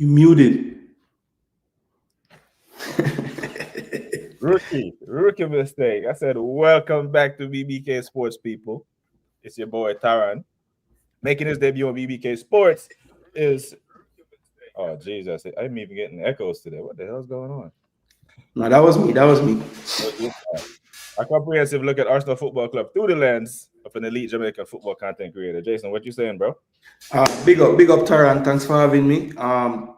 You muted. Rookie mistake. I said, welcome back to BBK Sports, people. It's your boy Taran. Making his debut on BBK Sports is, oh, Jesus. I'm even getting echoes today. What the hell's going on? No, that was me. That was me. A comprehensive look at Arsenal Football Club through the lens of an elite Jamaican football content creator. Jason, what you saying, bro? Big up, Taran. Thanks for having me.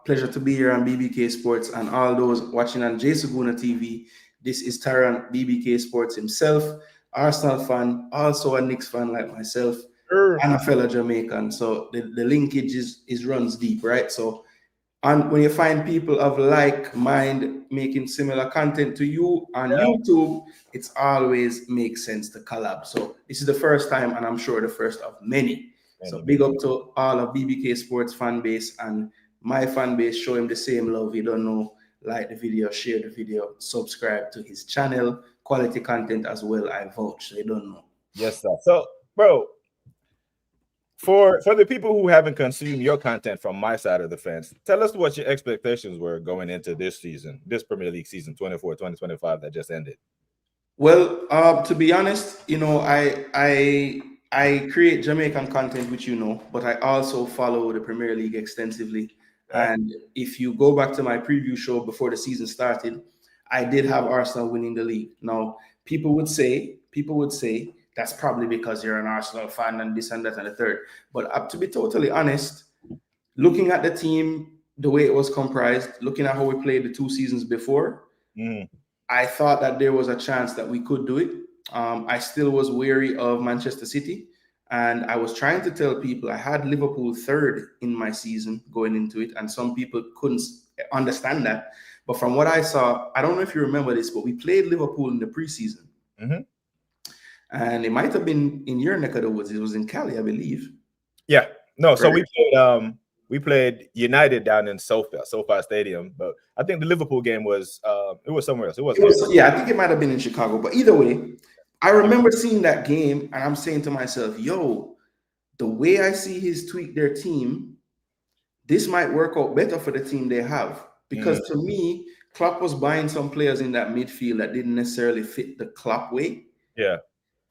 Pleasure to be here on BBK Sports and all those watching on Jason Gooner TV. This is Taran, BBK Sports himself, Arsenal fan, also a Knicks fan like myself, and a fellow Jamaican. So the linkage is runs deep, right? So, and when you find people of like mind making similar content to you on YouTube, it's always makes sense to collab. So this is the first time, and I'm sure the first of many. So big up to all of BBK Sports fan base and my fan base. Show him the same love. You don't know, like the video, share the video, subscribe to his channel. Quality content as well. I vouch. So you don't know. Yes, sir. So, bro, for the people who haven't consumed your content from my side of the fence, tell us what your expectations were going into this season, this Premier League season 24-2025 that just ended. Well, to be honest, you know, I create Jamaican content, which you know, but I also follow the Premier League extensively. And if you go back to my preview show before the season started, I did have Arsenal winning the league. Now, people would say that's probably because you're an Arsenal fan and this and that and the third. But to be totally honest, looking at the team, the way it was comprised, looking at how we played the 2 seasons before, I thought that there was a chance that we could do it. I still was wary of Manchester City, and I was trying to tell people I had Liverpool third in my season going into it, and some people couldn't understand that. But from what I saw, I don't know if you remember this, but we played Liverpool in the preseason. And it might have been in your neck of the woods. It was in Cali, I believe. Yeah. No, so we played United down in SoFi Stadium, but I think the Liverpool game was it was somewhere else. Yeah, I think it might have been in Chicago. But either way, I remember seeing that game and I'm saying to myself, yo, the way I see he's tweaked their team, this might work out better for the team they have. Because to me, Klopp was buying some players in that midfield that didn't necessarily fit the Klopp way. Yeah.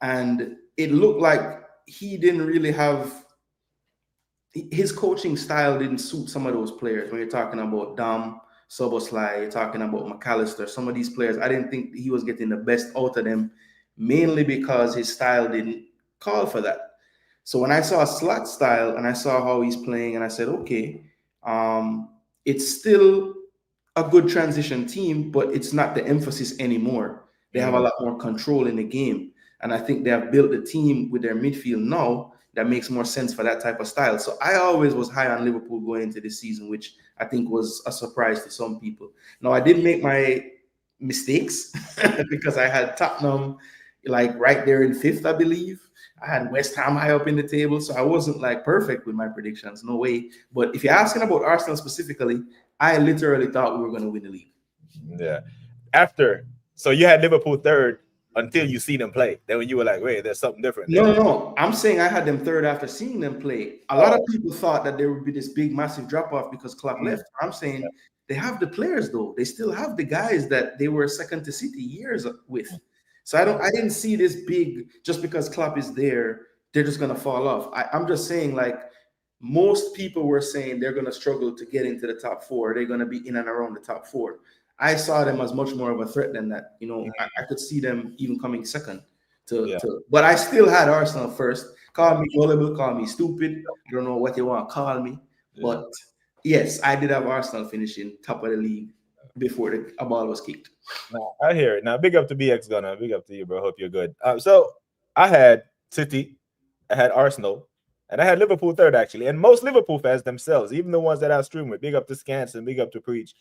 And it looked like he didn't really have his coaching style didn't suit some of those players. When you're talking about Dom, Soboslai, you're talking about McAllister, some of these players, I didn't think he was getting the best out of them, mainly because his style didn't call for that. So when I saw Slot's style and I saw how he's playing, and I said, okay, it's still a good transition team, but it's not the emphasis anymore. They have a lot more control in the game. And I think they have built a team with their midfield now that makes more sense for that type of style. So I always was high on Liverpool going into this season, which I think was a surprise to some people. Now, I did make my mistakes because I had Tottenham like right there in 5th, I believe. I had West Ham high up in the table. So I wasn't like perfect with my predictions. No way. But if you're asking about Arsenal specifically, I literally thought we were going to win the league. Yeah. So you had Liverpool third until you see them play. Then when you were like, wait, there's something different there. No. I'm saying I had them third after seeing them play. A lot of people thought that there would be this big, massive drop-off because Klopp left. I'm saying they have the players, though. They still have the guys that they were second to City years with. So I didn't see this big, just because Klopp is there, they're just going to fall off. I'm just saying, like, most people were saying they're going to struggle to get into the top 4. They're going to be in and around the top 4. I saw them as much more of a threat than that. You know, I could see them even coming second but I still had Arsenal first. Call me gullible, call me stupid. I don't know what you want to call me. But yes, I did have Arsenal finishing top of the league before a ball was kicked. No, I hear it. Now, big up to BX Gunner. Big up to you, bro. Hope you're good. So I had City, I had Arsenal, and I had Liverpool third, actually. And most Liverpool fans themselves, even the ones that I stream with, big up to Scanson, big up to Preach,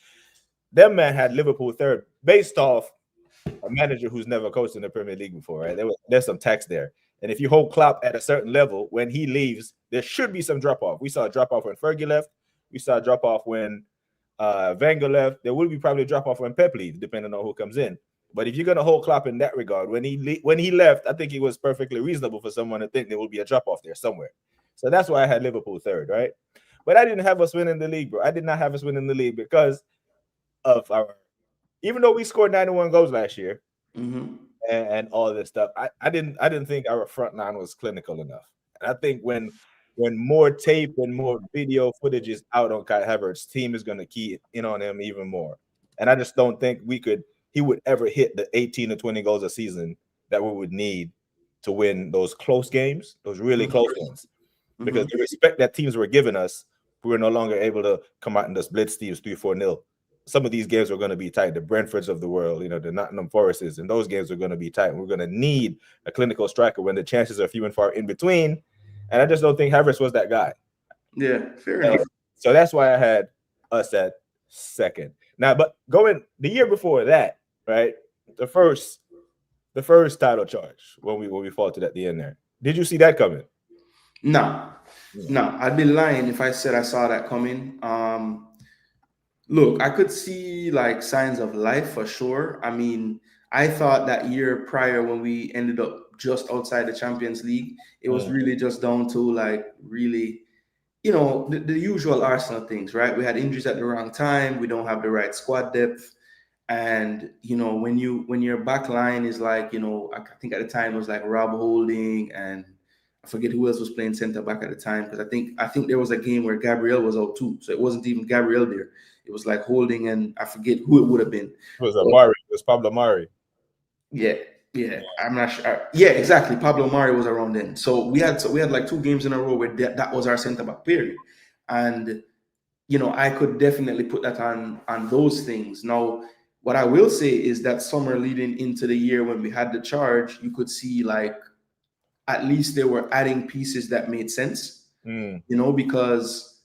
them man had Liverpool third based off a manager who's never coached in the Premier League before, right? There's some tax there. And if you hold Klopp at a certain level, when he leaves, there should be some drop-off. We saw a drop-off when Fergie left. We saw a drop-off when Wenger left. There will be probably a drop-off when Pep leaves, depending on who comes in. But if you're going to hold Klopp in that regard, when he left, I think it was perfectly reasonable for someone to think there will be a drop-off there somewhere. So that's why I had Liverpool third, right? But I didn't have us winning the league, bro. I did not have us winning the league because of our. Even though we scored 91 goals last year and all this stuff, I didn't think our front line was clinical enough. And I think when more tape and more video footage is out on Kai Havertz, team is going to key in on him even more. And I just don't think he would ever hit the 18 to 20 goals a season that we would need to win those close games, those really close ones. Because the respect that teams were giving us, we were no longer able to come out and just blitz teams 3-4-0. Some of these games are going to be tight. The Brentfords of the world, the Nottingham Forests, and those games are going to be tight. And we're going to need a clinical striker when the chances are few and far in between. And I just don't think Havertz was that guy. Yeah, fair enough. So that's why I had us at second. Now, but going the year before that, right? The first title charge when we faltered at the end there. Did you see that coming? No, I'd be lying if I said I saw that coming. Look, I could see like signs of life for sure. I mean, I thought that year prior when we ended up just outside the Champions League, it was really just down to like really, the usual Arsenal things, right? We had injuries at the wrong time. We don't have the right squad depth. And, when your back line is like, I think at the time it was like Rob Holding and I forget who else was playing center back at the time, because I think there was a game where Gabriel was out too. So it wasn't even Gabriel there. It was like Holding and I forget who it would have been. It was Mari. It was Pablo Mari. Yeah. I'm not sure. Yeah, exactly. Pablo Mari was around then. So we had like 2 games in a row where that was our center back period. And I could definitely put that on those things. Now, what I will say is that summer leading into the year when we had the charge, you could see like at least they were adding pieces that made sense. Because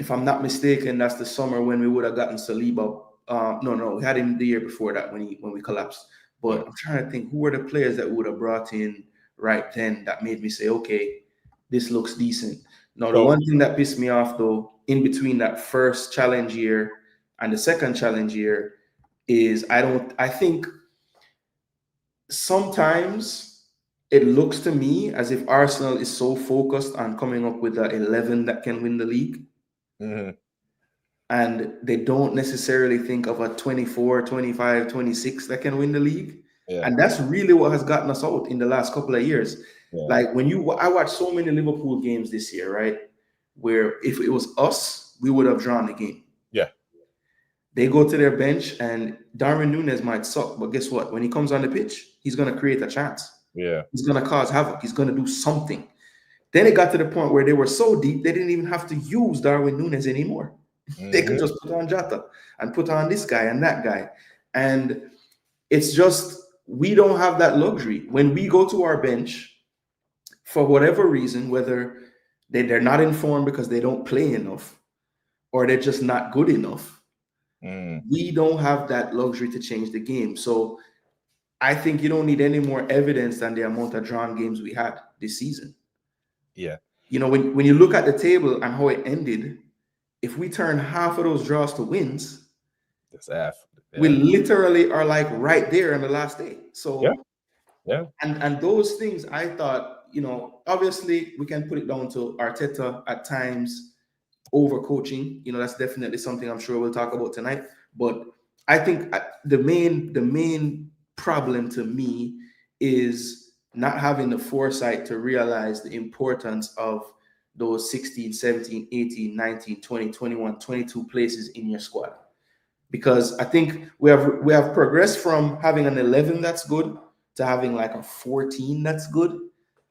if I'm not mistaken, that's the summer when we would have gotten Saliba. No, we had him the year before that when we collapsed. But I'm trying to think who were the players that would have brought in right then that made me say, okay, this looks decent. Now, the one thing that pissed me off though, in between that first challenge year and the second challenge year, is I think sometimes it looks to me as if Arsenal is so focused on coming up with the 11 that can win the league. And they don't necessarily think of a 24, 25, 26 that can win the league. Yeah. And that's really what has gotten us out in the last couple of years. Yeah. Like I watched so many Liverpool games this year, right? Where if it was us, we would have drawn the game. Yeah. They go to their bench and Darwin Núñez might suck, but guess what? When he comes on the pitch, he's going to create a chance. Yeah. He's going to cause havoc. He's going to do something. Then it got to the point where they were so deep, they didn't even have to use Darwin Núñez anymore. They could just put on Jota and put on this guy and that guy. And it's just, we don't have that luxury. When we go to our bench, for whatever reason, whether they're not informed because they don't play enough or they're just not good enough, we don't have that luxury to change the game. So I think you don't need any more evidence than the amount of drawn games we had this season. Yeah. When you look at the table and how it ended, if we turn half of those draws to wins, that's half. Yeah. We literally are like right there on the last day. So yeah. And those things I thought, obviously we can put it down to Arteta at times overcoaching. That's definitely something I'm sure we'll talk about tonight. But I think the main problem to me is not having the foresight to realize the importance of those 16, 17, 18, 19, 20, 21, 22 places in your squad. Because I think we have progressed from having an 11 that's good to having like a 14 that's good.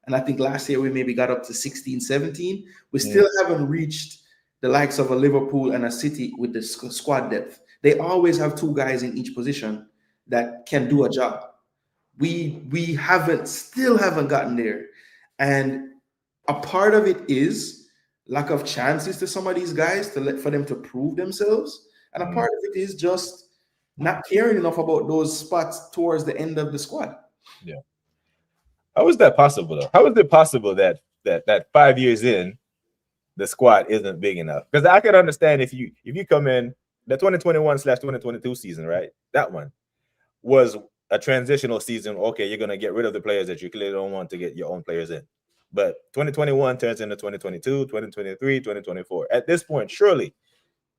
And I think last year we maybe got up to 16, 17. We still haven't reached the likes of a Liverpool and a City with the squad depth. They always have 2 guys in each position that can do a job. We still haven't gotten there. And a part of it is lack of chances to some of these guys for them to prove themselves. And a part of it is just not caring enough about those spots towards the end of the squad. Yeah. How is that possible though? How is it possible that 5 years in, the squad isn't big enough? Because I can understand if you come in the 2021/2022 season, right? That one was a transitional season. Okay, you're gonna get rid of the players that you clearly don't want to get your own players in. But 2021 turns into 2022, 2023, 2024. At this point, surely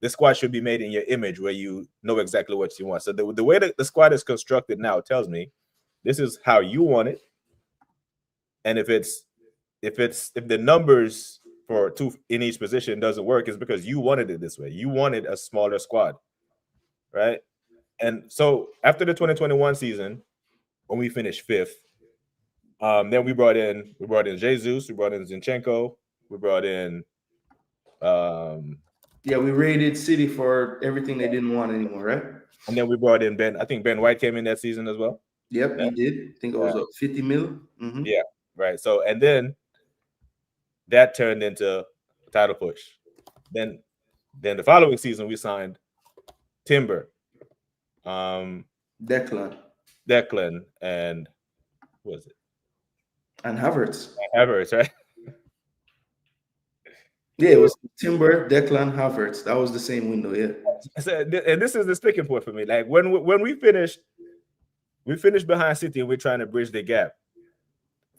the squad should be made in your image where you know exactly what you want. So the way that the squad is constructed now tells me this is how you want it. And if the numbers for two in each position doesn't work, it's because you wanted it this way. You wanted a smaller squad, right? And so after the 2021 season, when we finished 5th, then we brought in Jesus, we brought in Zinchenko, we brought in yeah, we raided City for everything they didn't want anymore, right? And then we brought in Ben. I think Ben White came in that season as well. Yep, he did. I think it was 50 mil. Mm-hmm. Yeah, right. So and then that turned into a title push. Then the following season we signed Timber, Declan, and who was it? And Havertz. Right? Yeah, it was Timber, Declan, Havertz. That was the same window, yeah. So, and this is the sticking point for me. Like when we finished behind City and we're trying to bridge the gap.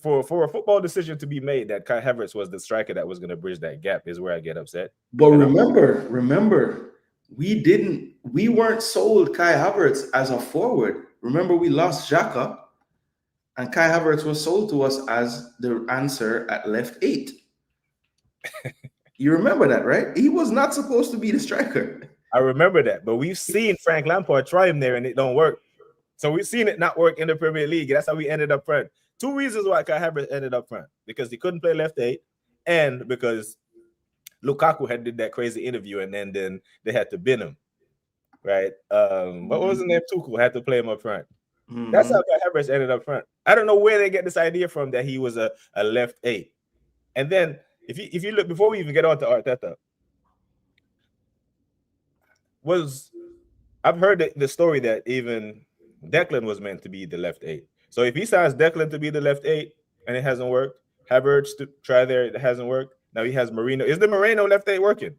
For a football decision to be made that Kai Havertz was the striker that was going to bridge that gap is where I get upset. But remember, we weren't sold Kai Havertz as a forward. Remember, we lost Xhaka, and Kai Havertz was sold to us as the answer at left 8. You remember that, right? He was not supposed to be the striker. I remember that, but we've seen Frank Lampard try him there and it don't work. So we've seen it not work in the Premier League. That's how we ended up front. 2 reasons why Kai Havertz ended up front: because he couldn't play left 8, and because Lukaku had did that crazy interview, and then they had to bin him, right? What was his name? Tuchel had to play him up front. Mm-hmm. That's how Kai Havertz ended up front. I don't know where they get this idea from that he was a left 8. And then if you look, before we even get on to Arteta, I've heard the story that even Declan was meant to be the left 8. So if he signs Declan to be the left 8 and it hasn't worked, Havertz to try there, it hasn't worked. Now he has Moreno. Is the Moreno left 8 working?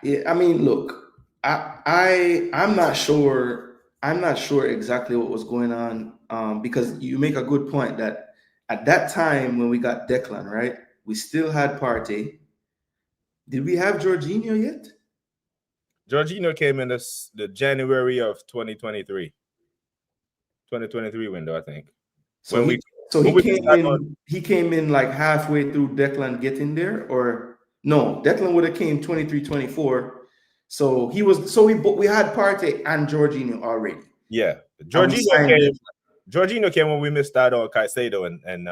Yeah, I mean, look, I'm not sure. I'm not sure exactly what was going on, because you make a good point that at that time when we got Declan, right, we still had Partey. Did we have Jorginho yet? Jorginho came in the January of 2023 window, I think. So he came in like halfway through Declan getting there, or no? Declan would have came 23-24. So we had Partey and Jorginho already. Yeah, Jorginho came when we missed out on Caicedo and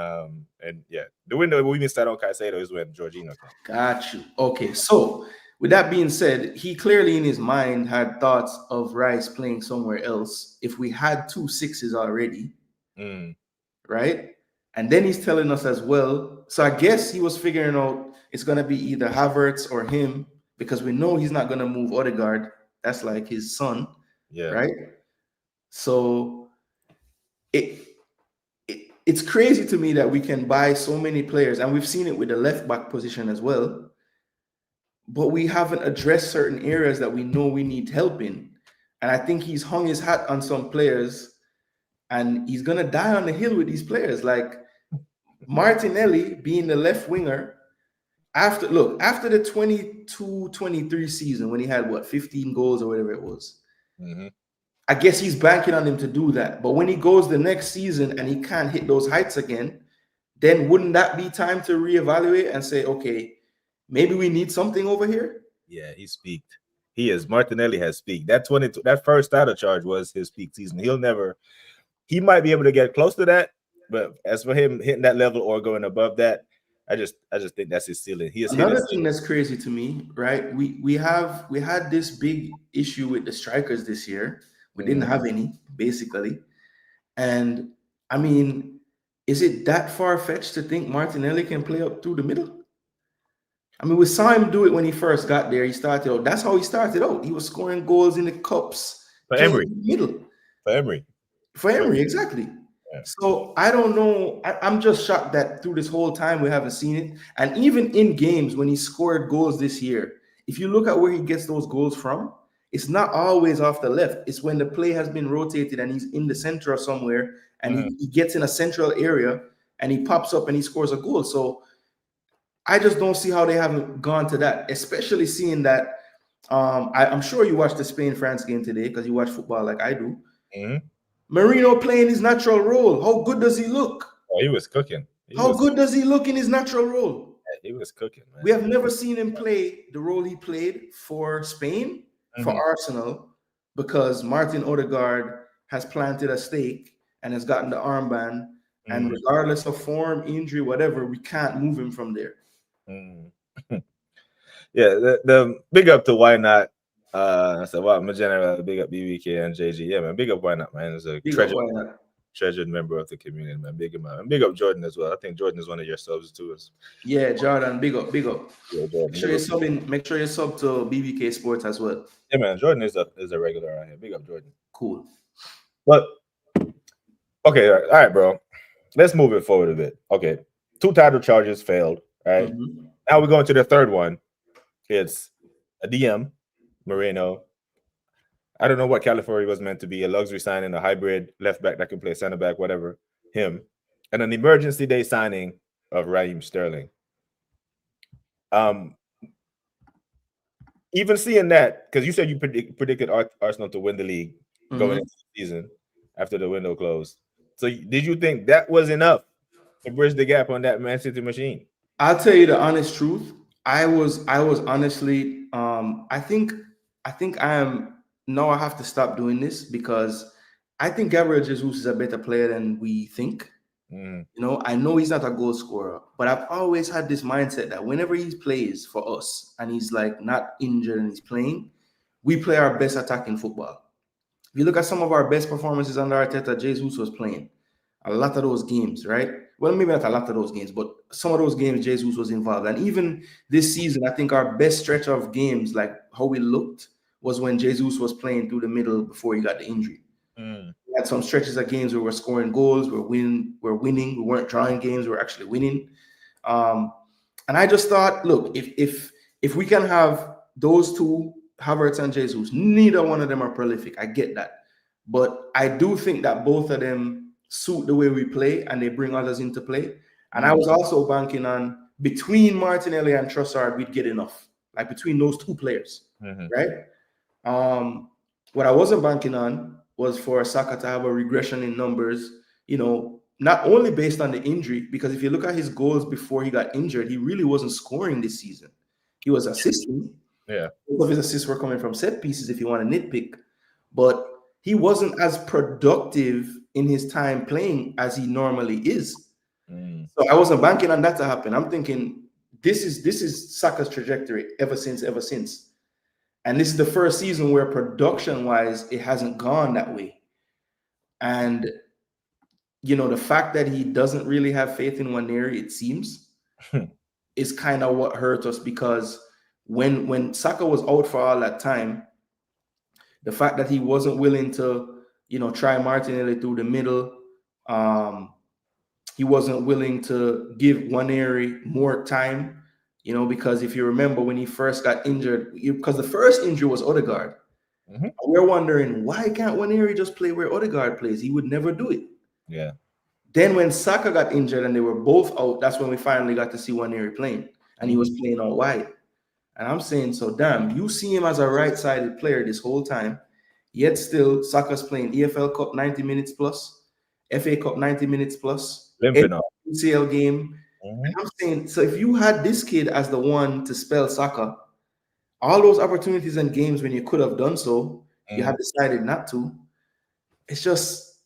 yeah, the window we missed out on Caicedo is when Jorginho came. Got you. Okay, so with that being said, he clearly in his mind had thoughts of Rice playing somewhere else. If we had 2 6s already, right? And then he's telling us as well. So I guess he was figuring out it's going to be either Havertz or him, because we know he's not going to move Odegaard. That's like his son, right? So it's crazy to me that we can buy so many players, and we've seen it with the left back position as well, but we haven't addressed certain areas that we know we need help in. And I think he's hung his hat on some players, and he's going to die on the hill with these players. Like Martinelli being the left winger, after the 22-23 season when he had 15 goals or whatever it was, I guess he's banking on him to do that. But when he goes the next season and he can't hit those heights again, then wouldn't that be time to reevaluate and say, okay, maybe we need something over here? Yeah, he speaked. Martinelli has speaked. That first title charge was his peak season. He might be able to get close to that, but as for him hitting that level or going above that, I just think that's his ceiling. Another thing that's crazy to me, right? We had this big issue with the strikers this year. We didn't have any, basically. And I mean, is it that far-fetched to think Martinelli can play up through the middle? I mean, we saw him do it when he first got there. That's how he started out. He was scoring goals in the cups. For Emery. Middle. For Emery, exactly. Yeah. So I don't know. I'm just shocked that through this whole time we haven't seen it. And even in games when he scored goals this year, if you look at where he gets those goals from, it's not always off the left. It's when the play has been rotated and he's in the center or somewhere, and he gets in a central area and he pops up and he scores a goal. So I just don't see how they haven't gone to that, especially seeing that. I'm sure you watched the Spain-France game today because you watch football like I do. Mm-hmm. Marino playing his natural role. How good does he look? Oh, he was cooking. How good does he look in his natural role? He was cooking, man. We have never seen him play the role he played for Spain, for Arsenal, because Martin Odegaard has planted a stake and has gotten the armband. And regardless of form, injury, whatever, we can't move him from there. Yeah, the big up to Why Not. I said, wow, my general, big up BBK and JG. Yeah, man, big up Why Not, man. It's a treasured member of the community, man. Big up, man. Big up Jordan as well. I think Jordan is one of your subs too. Yeah, Jordan, big up. Yeah, Jordan, make sure you sub to BBK Sports as well. Yeah, man. Jordan is a regular around here. Big up Jordan. Cool. But okay, all right, bro. Let's move it forward a bit. Okay, 2 title charges failed. All right. Now we're going to the third one. It's a DM, Moreno. I don't know what California was meant to be, a luxury signing, a hybrid left back that can play center back, whatever, him. And an emergency day signing of Raheem Sterling. Even seeing that, because you said you predicted Arsenal to win the league going into the season after the window closed. So did you think that was enough to bridge the gap on that Man City machine? I'll tell you the honest truth. I was honestly, I think I am. No, I have to stop doing this because I think Gabriel Jesus is a better player than we think. You know, I know he's not a goal scorer, but I've always had this mindset that whenever he plays for us and he's like not injured and he's playing, we play our best attacking football. If you look at some of our best performances under Arteta, Jesus was playing a lot of those games, right? Well, maybe not a lot of those games, but some of those games Jesus was involved. And even this season, I think our best stretch of games, like how we looked, was when Jesus was playing through the middle before he got the injury. We had some stretches of games where we're scoring goals, we're winning, we weren't drawing games, we're actually winning. And I just thought, look, if we can have those two, Havertz and Jesus, neither one of them are prolific. I get that. But I do think that both of them suit the way we play and they bring others into play. And I was also banking on between Martinelli and Trossard, we'd get enough. Like between those two players, right? What I wasn't banking on was for Saka to have a regression in numbers, you know, not only based on the injury, because if you look at his goals before he got injured, he really wasn't scoring this season. He was assisting. Yeah. Most of his assists were coming from set pieces if you want to nitpick, but he wasn't as productive in his time playing as he normally is. So I wasn't banking on that to happen. I'm thinking this is Saka's trajectory ever since. And this is the first season where production-wise, it hasn't gone that way. And, you know, the fact that he doesn't really have faith in Nwaneri, it seems, is kind of what hurt us because when Saka was out for all that time, the fact that he wasn't willing to, you know, try Martinelli through the middle, he wasn't willing to give Nwaneri more time. You know, because if you remember when he first got injured, because the first injury was Odegaard. We're wondering, why can't Nwaneri just play where Odegaard plays? He would never do it. Yeah. Then when Saka got injured and they were both out, that's when we finally got to see Nwaneri playing. And he was playing out wide. And I'm saying, so damn, you see him as a right-sided player this whole time, yet still Saka's playing EFL Cup 90 minutes plus, FA Cup 90 minutes plus, UCL game. I'm saying, so if you had this kid as the one to spell Saka, all those opportunities and games when you could have done so, you have decided not to. It's just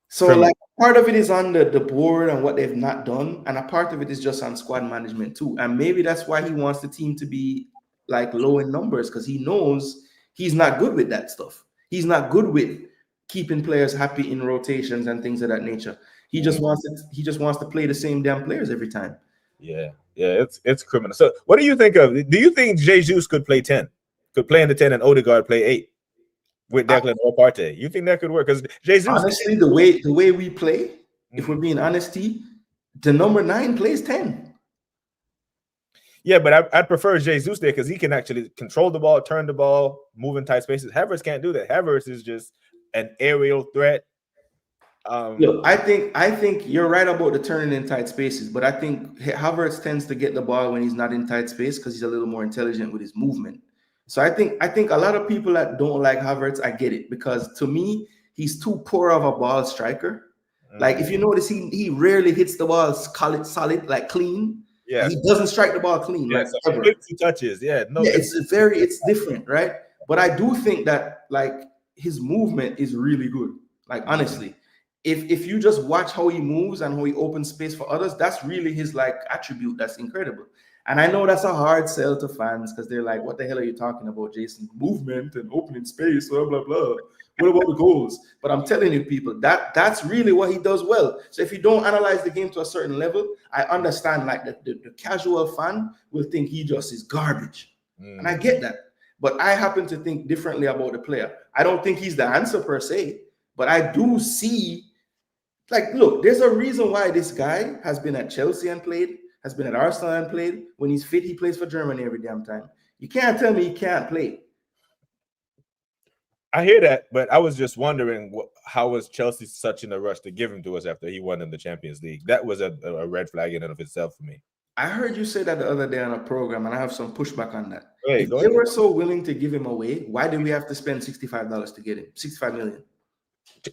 so like part of it is on the board and what they've not done, and a part of it is just on squad management too. And maybe that's why he wants the team to be like low in numbers, because he knows he's not good with that stuff. He's not good with keeping players happy in rotations and things of that nature. He just wants to play the same damn players every time. Yeah, it's criminal. So what do you think of? Do you think Jesus could play 10? Could play in the 10 and Odegaard play 8 with Declan or Partey? You think that could work? Because Jesus, honestly, the way we play, if we're being honesty, the number 9 plays 10. Yeah, but I'd prefer Jesus there because he can actually control the ball, turn the ball, move in tight spaces. Havertz can't do that. Havertz is just an aerial threat. Look, I think you're right about the turning in tight spaces, but I think Havertz tends to get the ball when he's not in tight space because he's a little more intelligent with his movement. So I think a lot of people that don't like Havertz, I get it because to me he's too poor of a ball striker. Like if you notice, he rarely hits the ball solid like clean. Yeah, He doesn't strike the ball clean yeah. like So ever. flimsy touches. Yeah, no. Yeah, it's different, right? But I do think that like his movement is really good. Like honestly, if you just watch how he moves and how he opens space for others, that's really his like attribute. That's incredible. And I know that's a hard sell to fans because they're like, "What the hell are you talking about, Jason? Movement and opening space, blah blah blah. What about the goals?" But I'm telling you, people, that's really what he does well. So if you don't analyze the game to a certain level, I understand like the casual fan will think he just is garbage. And I get that. But I happen to think differently about the player. I don't think he's the answer per se, but I do see, like, look, there's a reason why this guy has been at Chelsea and played, has been at Arsenal and played. When he's fit, he plays for Germany every damn time. You can't tell me he can't play. I hear that, but I was just wondering how was Chelsea such in a rush to give him to us after he won in the Champions League? That was a red flag in and of itself for me. I heard you say that the other day on a program, and I have some pushback on that. Hey, If they were so willing to give him away, why did we have to spend $65 to get him? 65 million.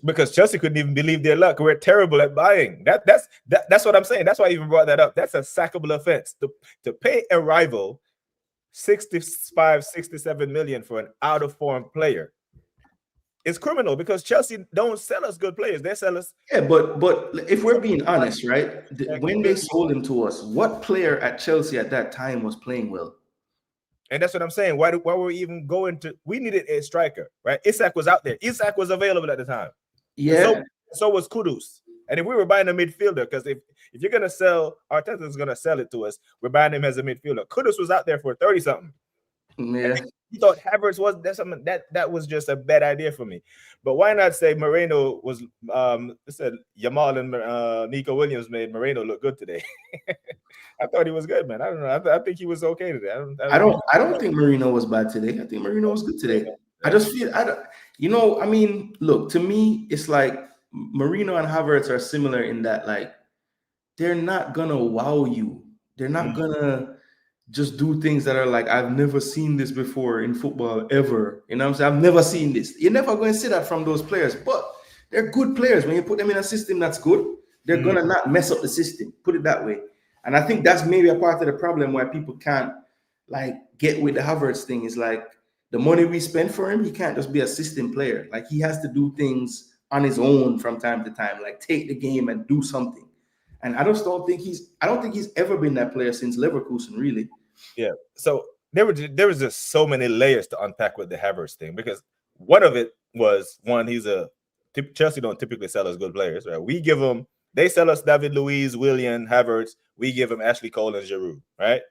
Because Chelsea couldn't even believe their luck. We're terrible at buying. That's what I'm saying. That's why I even brought that up. That's a sackable offense to pay a rival 65, 67 million for an out of form player. It's criminal because Chelsea don't sell us good players. They sell us. Yeah, but if we're being honest, right? When they sold him to us, what player at Chelsea at that time was playing well? And that's what I'm saying. Why were we even going to? We needed a striker, right? Isak was out there. Isak was available at the time. Yeah. So was Kudus. And if we were buying a midfielder, because if you're gonna sell, Arteta's gonna sell it to us, we're buying him as a midfielder. Kudus was out there for 30 something. Yeah. You thought Havertz was something that was just a bad idea for me. But why not say Moreno was said Yamal and Nico Williams made Moreno look good today. I thought he was good, man. I don't know. I think he was okay today. I don't think Marino was bad today. I think Marino was good today. I just feel I mean, look, to me, it's like Marino and Havertz are similar in that like they're not gonna wow you. They're not gonna just do things that are like, I've never seen this before in football ever. You know what I'm saying? I've never seen this. You're never going to see that from those players, but they're good players. When you put them in a system that's good, they're going to not mess up the system. Put it that way. And I think that's maybe a part of the problem why people can't like get with the Havertz thing is like the money we spend for him, he can't just be a system player. Like he has to do things on his own from time to time, like take the game and do something. And I don't think he's ever been that player since Leverkusen, really. Yeah. So there was just so many layers to unpack with the Havertz thing because one of it was Chelsea don't typically sell us good players, right? They sell us David Luiz, Willian, Havertz. We give them Ashley Cole and Giroud, right?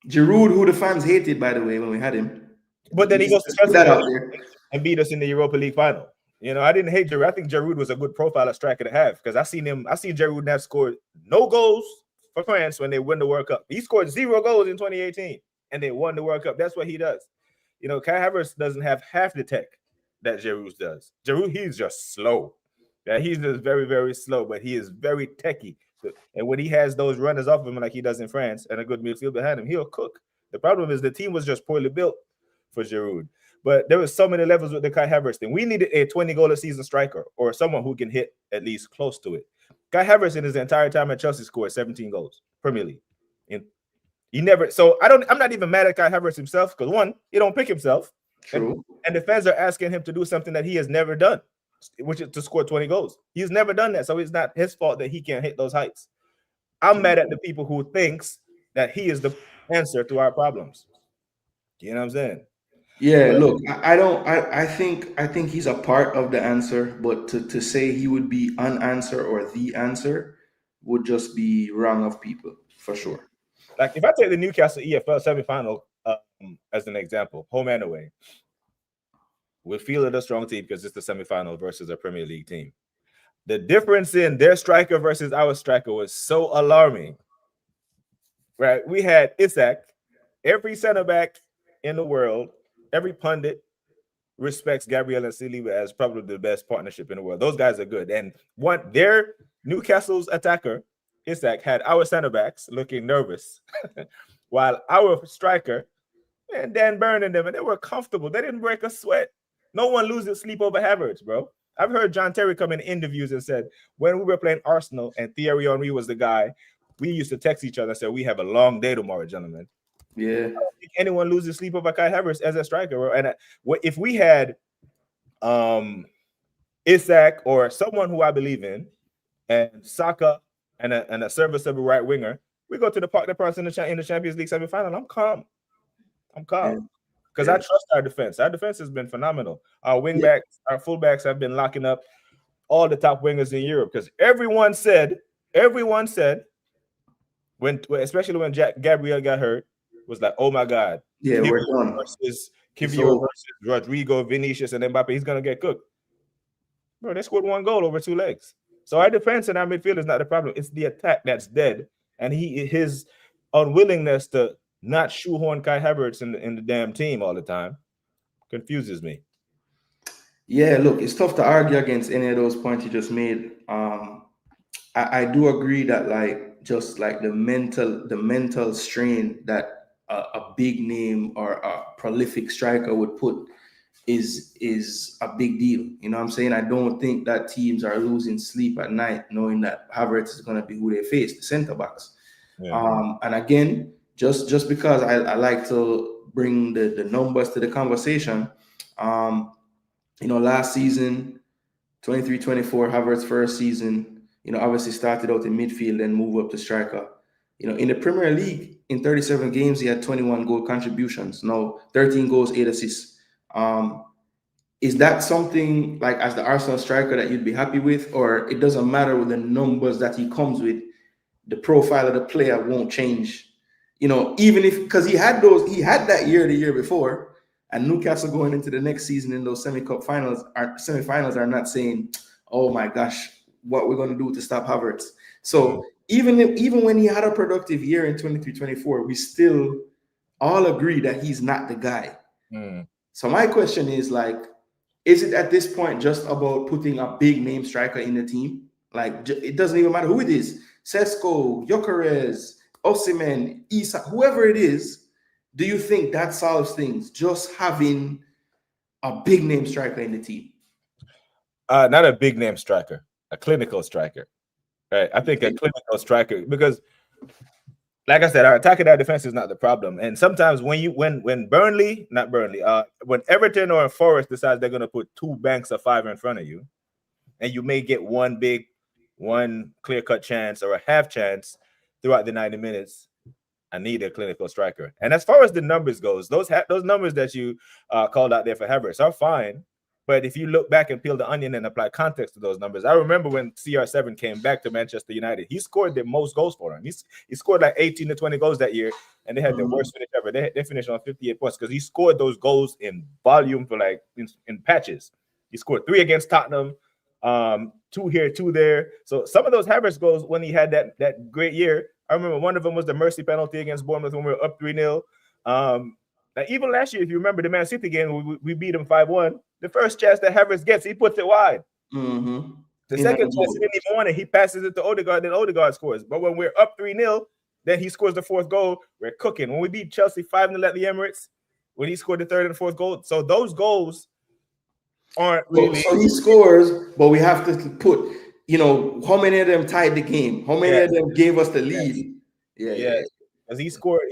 Giroud, who the fans hated, by the way, when we had him. But then he goes to Chelsea and beat us in the Europa League final. You know, I didn't hate Giroud. I think Giroud was a good profile of striker to have because I seen Giroud have scored no goals for France when they win the World Cup. He scored 0 goals in 2018 and they won the World Cup. That's what he does. You know, Kai Havertz doesn't have half the tech that Giroud does. Giroud, he's just slow. Yeah, he's just very, very slow, but he is very techy. And when he has those runners off of him like he does in France and a good midfield behind him, he'll cook. The problem is the team was just poorly built for Giroud. But there was so many levels with the Kai Havertz thing. We needed a 20-goal-a-season striker or someone who can hit at least close to it. Kai Havertz in his entire time at Chelsea scored 17 goals Premier League. And he never. So I'm not even mad at Kai Havertz himself because one, he don't pick himself. True. And the fans are asking him to do something that he has never done, which is to score 20 goals. He's never done that, so it's not his fault that he can't hit those heights. I'm mad at the people who thinks that he is the answer to our problems. You know what I'm saying? Yeah, look, I think he's a part of the answer, but to say he would be an answer or the answer would just be wrong of people, for sure. Like if I take the Newcastle EFL semifinal as an example, home and away, we feel it a strong team because it's the semifinal versus a Premier League team. The difference in their striker versus our striker was so alarming. Right? We had Isak, every center back in the world, every pundit, respects Gabriel and Saliba as probably the best partnership in the world. Those guys are good. And their Newcastle's attacker, Isak, had our center backs looking nervous, while our striker, and Dan Burn and them, and they were comfortable. They didn't break a sweat. No one loses sleep over Havertz, bro. I've heard John Terry come in interviews and said, when we were playing Arsenal and Thierry Henry was the guy, we used to text each other and say, we have a long day tomorrow, gentlemen. Yeah. I don't think anyone loses sleep over Kai Havertz as a striker. Bro. And if we had Isak or someone who I believe in, and Saka and a serviceable right winger, we go to the Parc des Princes in the Champions League semi-final. I'm calm. Because I trust our defense. Our defense has been phenomenal. Our wingbacks, our fullbacks have been locking up all the top wingers in Europe. Because everyone said, especially when Gabriel got hurt, was like, oh my God. Yeah, we're done. Versus Kivior versus Rodrigo, Vinicius, and Mbappe, he's going to get cooked. Bro, they scored 1 goal over 2 legs. So our defense and our midfield is not the problem. It's the attack that's dead. And his unwillingness to not shoehorn Kai Havertz in the damn team all the time confuses me. Yeah, look, it's tough to argue against any of those points you just made. I do agree that the mental strain that a big name or a prolific striker would put is a big deal. You know what I'm saying? I don't think that teams are losing sleep at night knowing that Havertz is going to be who they face, the center backs. Yeah. And again, just because I like to bring the numbers to the conversation, last season, 23-24, Havertz's first season, obviously started out in midfield and moved up to striker. In the Premier League, in 37 games, he had 21 goal contributions. Now, 13 goals, 8 assists. Is that something like as the Arsenal striker that you'd be happy with, or it doesn't matter with the numbers that he comes with, the profile of the player won't change? Even if, because he had that year the year before, and Newcastle going into the next season in those semi-finals are not saying, oh my gosh, what we're going to do to stop Havertz. So even when he had a productive year in 23-24, we still all agree that he's not the guy. So my question is, is it at this point just about putting a big name striker in the team? It doesn't even matter who it is. Sesko, Gyökeres, Osimhen, Isak, whoever it is, do you think that solves things, just having a big name striker in the team? Not a big name striker, a clinical striker. Right? I think a clinical striker, because like I said, our attack and our defense is not the problem. And sometimes when Everton or Forest decides they're going to put 2 banks of 5 in front of you, and you may get one clear-cut chance or a half chance throughout the 90 minutes, I need a clinical striker. And as far as the numbers goes, those numbers that you called out there for Havertz are fine. But if you look back and peel the onion and apply context to those numbers, I remember when CR7 came back to Manchester United, he scored the most goals for him. He scored 18 to 20 goals that year, and they had the worst finish ever. They finished on 58 points because he scored those goals in volume for in patches. He scored 3 against Tottenham, 2 here, 2 there. So some of those Havertz goals when he had that great year, I remember one of them was the mercy penalty against Bournemouth when we were up 3-0. Even last year, if you remember the Man City game, we beat him 5-1. The first chance that Havertz gets, he puts it wide. The second chance he didn't even want it. He passes it to Odegaard, then Odegaard scores. But when we're up 3-0, then he scores the 4th goal. We're cooking. When we beat Chelsea 5-0 at the Emirates, when he scored the 3rd and 4th goal. So those goals aren't really. So he scores, but we have to put, how many of them tied the game? How many of them gave us the lead? Yeah. Because he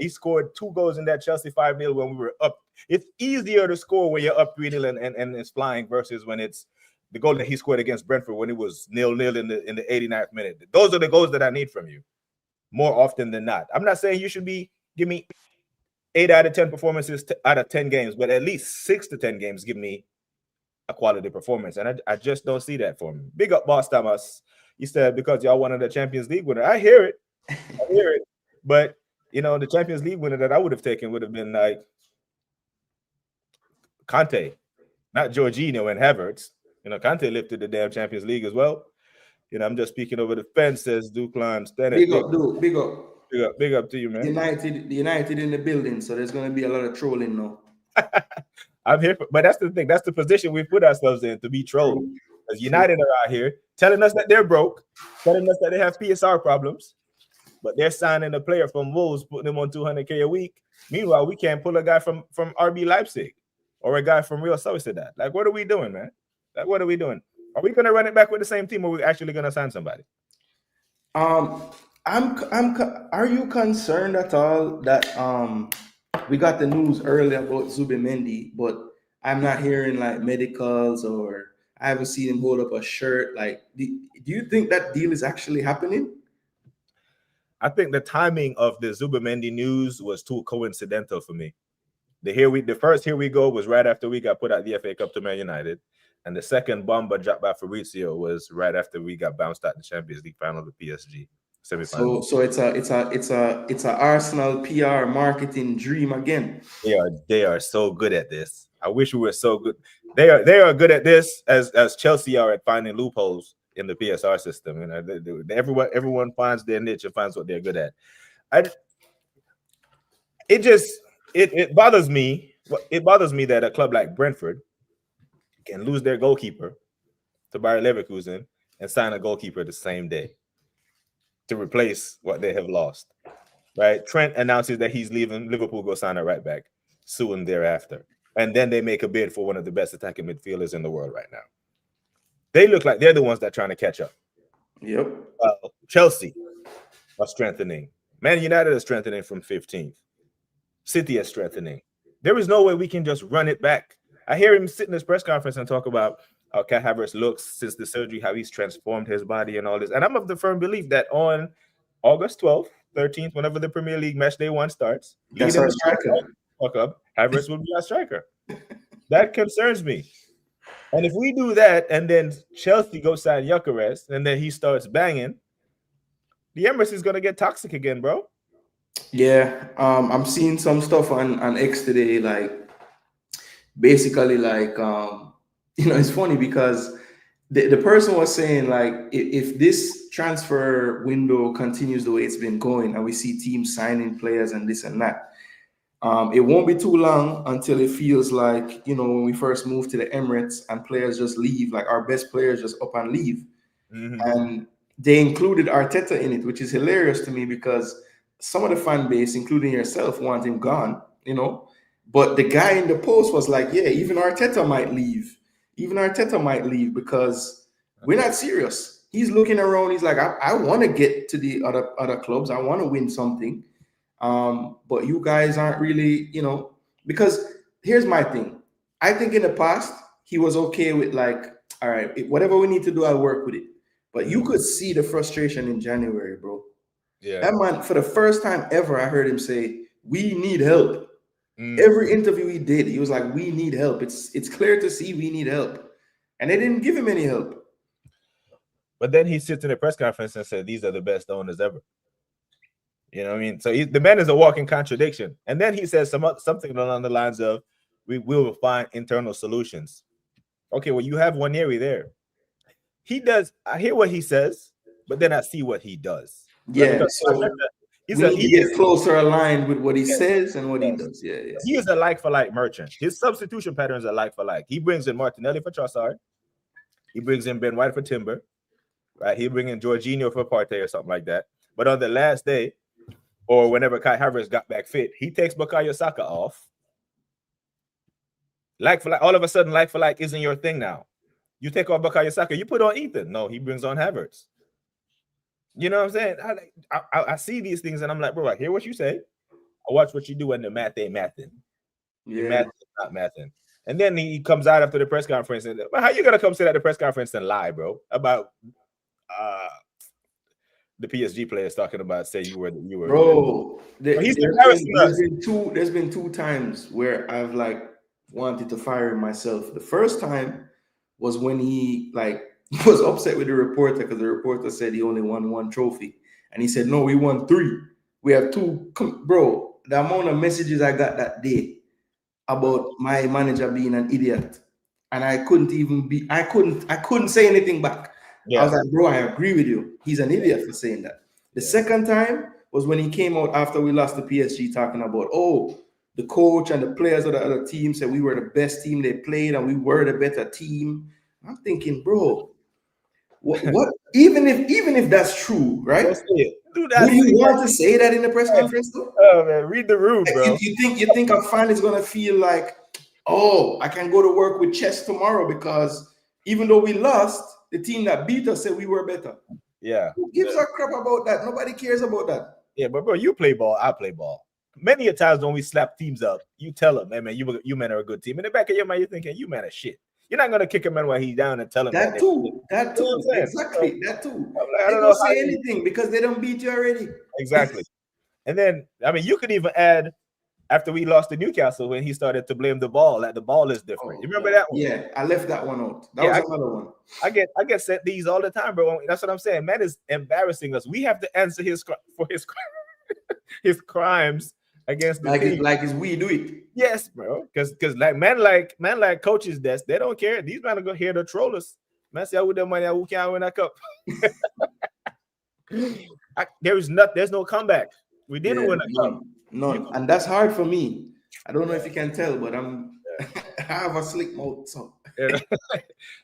scored 2 goals in that Chelsea 5-0 when we were up. It's easier to score when you're up 3-0 and it's flying versus when it's the goal that he scored against Brentford when it was 0-0 in the 89th minute. Those are the goals that I need from you more often than not. I'm not saying you should give me 8 out of 10 performances out of 10 games, but at least 6 to 10 games give me a quality performance. And I just don't see that for me. Big up, Boss Thomas. He said, because y'all wanted the Champions League winner. I hear it. But the Champions League winner that I would have taken would have been like Conte, not Jorginho and Havertz. Conte lifted the damn Champions League as well. I'm just speaking over the fence, says Duclan. Big up, dude. Big up. Big up to you, man. The United in the building, so there's going to be a lot of trolling now. I'm here, but that's the thing. That's the position we put ourselves in to be trolled. Because United are out here telling us that they're broke, telling us that they have PSR problems, but they're signing a player from Wolves, putting him on 200K a week. Meanwhile, we can't pull a guy from RB Leipzig or a guy from Real Sociedad. Like, what are we doing, man? Like, what are we doing? Are we going to run it back with the same team, or are we actually going to sign somebody? Are you concerned at all that we got the news earlier about Zubimendi, but I'm not hearing like medicals, or I haven't seen him hold up a shirt. Like, do you think that deal is actually happening? I think the timing of the Zubimendi news was too coincidental for me. The first here we go was right after we got put out the FA Cup to Man United, and the second bomber dropped by Fabrizio was right after we got bounced out the Champions League final to PSG semifinal. So it's a Arsenal PR marketing dream again. They are so good at this. I wish we were so good. They are good at this as Chelsea are at finding loopholes in the PSR system. You know, everyone finds their niche and finds what they're good at. It bothers me. It bothers me that a club like Brentford can lose their goalkeeper to Bayer Leverkusen and sign a goalkeeper the same day to replace what they have lost. Right? Trent announces that he's leaving. Liverpool go sign a right back soon thereafter. And then they make a bid for one of the best attacking midfielders in the world right now. They look like they're the ones that are trying to catch up. Yep. Chelsea are strengthening. Man United is strengthening from 15th. City is strengthening. There is no way we can just run it back. I hear him sit in his press conference and talk about how Kai Havertz looks since the surgery, how he's transformed his body and all this. And I'm of the firm belief that on August 12th, 13th, whenever the Premier League match day 1 starts, that's our striker. Havertz will be our striker. That concerns me. And if we do that, and then Chelsea go sign Gyökeres, and then he starts banging, the Emirates is gonna get toxic again, bro. Yeah, I'm seeing some stuff on X today, like basically like it's funny because the person was saying like if this transfer window continues the way it's been going, and we see teams signing players and this and that, it won't be too long until it feels like, when we first moved to the Emirates and players just leave, like our best players just up and leave. Mm-hmm. And they included Arteta in it, which is hilarious to me because some of the fan base, including yourself, want him gone, But the guy in the post was like, yeah, even Arteta might leave. Even Arteta might leave because we're not serious. He's looking around. He's like, I want to get to the other clubs. I want to win something. But you guys aren't really, because here's my thing. I think in the past, he was okay with like, all right, whatever we need to do, I'll work with it. But you could see the frustration in January, bro. Yeah. That man, for the first time ever, I heard him say, we need help. Every interview he did, he was like, we need help. It's clear to see we need help. And they didn't give him any help. But then he sits in a press conference and said, these are the best owners ever. You know what I mean? So the man is a walking contradiction. And then he says something along the lines of, we will find internal solutions. Okay, well, you have Nwaneri there. He does. I hear what he says, but then I see what he does. Yeah, so we need to get closer aligned with what he says and what he does. Yeah. He is a like-for-like merchant. His substitution patterns are like-for-like. He brings in Martinelli for Trossard. He brings in Ben White for Timber. Right? He brings in Jorginho for Partey or something like that. But on the last day, or whenever Kai Havertz got back fit, he takes Bukayo Saka off. Like for like, all of a sudden, like for like isn't your thing now. You take off Bukayo Saka, you put on Ethan. No, he brings on Havertz. You know what I'm saying? I see these things and I'm like, bro, I hear what you say. I watch what you do, and the math ain't mathing. Yeah. Math is not mathing. And then he comes out after the press conference and, well, how you gonna come sit at the press conference and lie, bro, about the PSG players talking about say you were bro. There's been two times where I've like wanted to fire him myself. The first time was when he like was upset with the reporter because the reporter said he only won 1 trophy, and he said, no, we won 3. We have 2. Bro, the amount of messages I got that day about my manager being an idiot, and I couldn't say anything back. Yeah. I was like, bro, I agree with you. He's an idiot for saying that. The second time was when he came out after we lost the PSG talking about, oh, the coach and the players of the other team said we were the best team they played and we were the better team. I'm thinking, bro, what even if that's true, right? Don't say it. Do that. Would you want to say that in the press conference though? Oh man, read the room, Like, bro. you think a fan is gonna feel like, oh, I can go to work with chest tomorrow because even though we lost, the team that beat us said we were better. Yeah. Who gives a crap about that? Nobody cares about that. Yeah, but bro, you play ball, I play ball. Many a times when we slap teams up, you tell them, hey man, you men are a good team. In the back of your mind, you're thinking, you man are shit. You're not gonna kick a man while he's down and tell him That too, exactly, so, that too. Like, I They don't don't know say anything because they don't beat you already. Exactly. And then, I mean, you could even add after we lost to Newcastle when he started to blame the ball, like the ball is different. You remember that one? Yeah, I left that one out. That was another one. I get sent these all the time, bro. That's what I'm saying. Man is embarrassing us. We have to answer for his crimes against the team. Like we do it. Yes, bro. Because like coaches desk, they don't care. These men are gonna hear the trollers. Man, say I with the money, who can't win a cup. There's no comeback. We didn't win a cup. None. And that's hard for me. I don't know if you can tell, but I have a slick mouth, so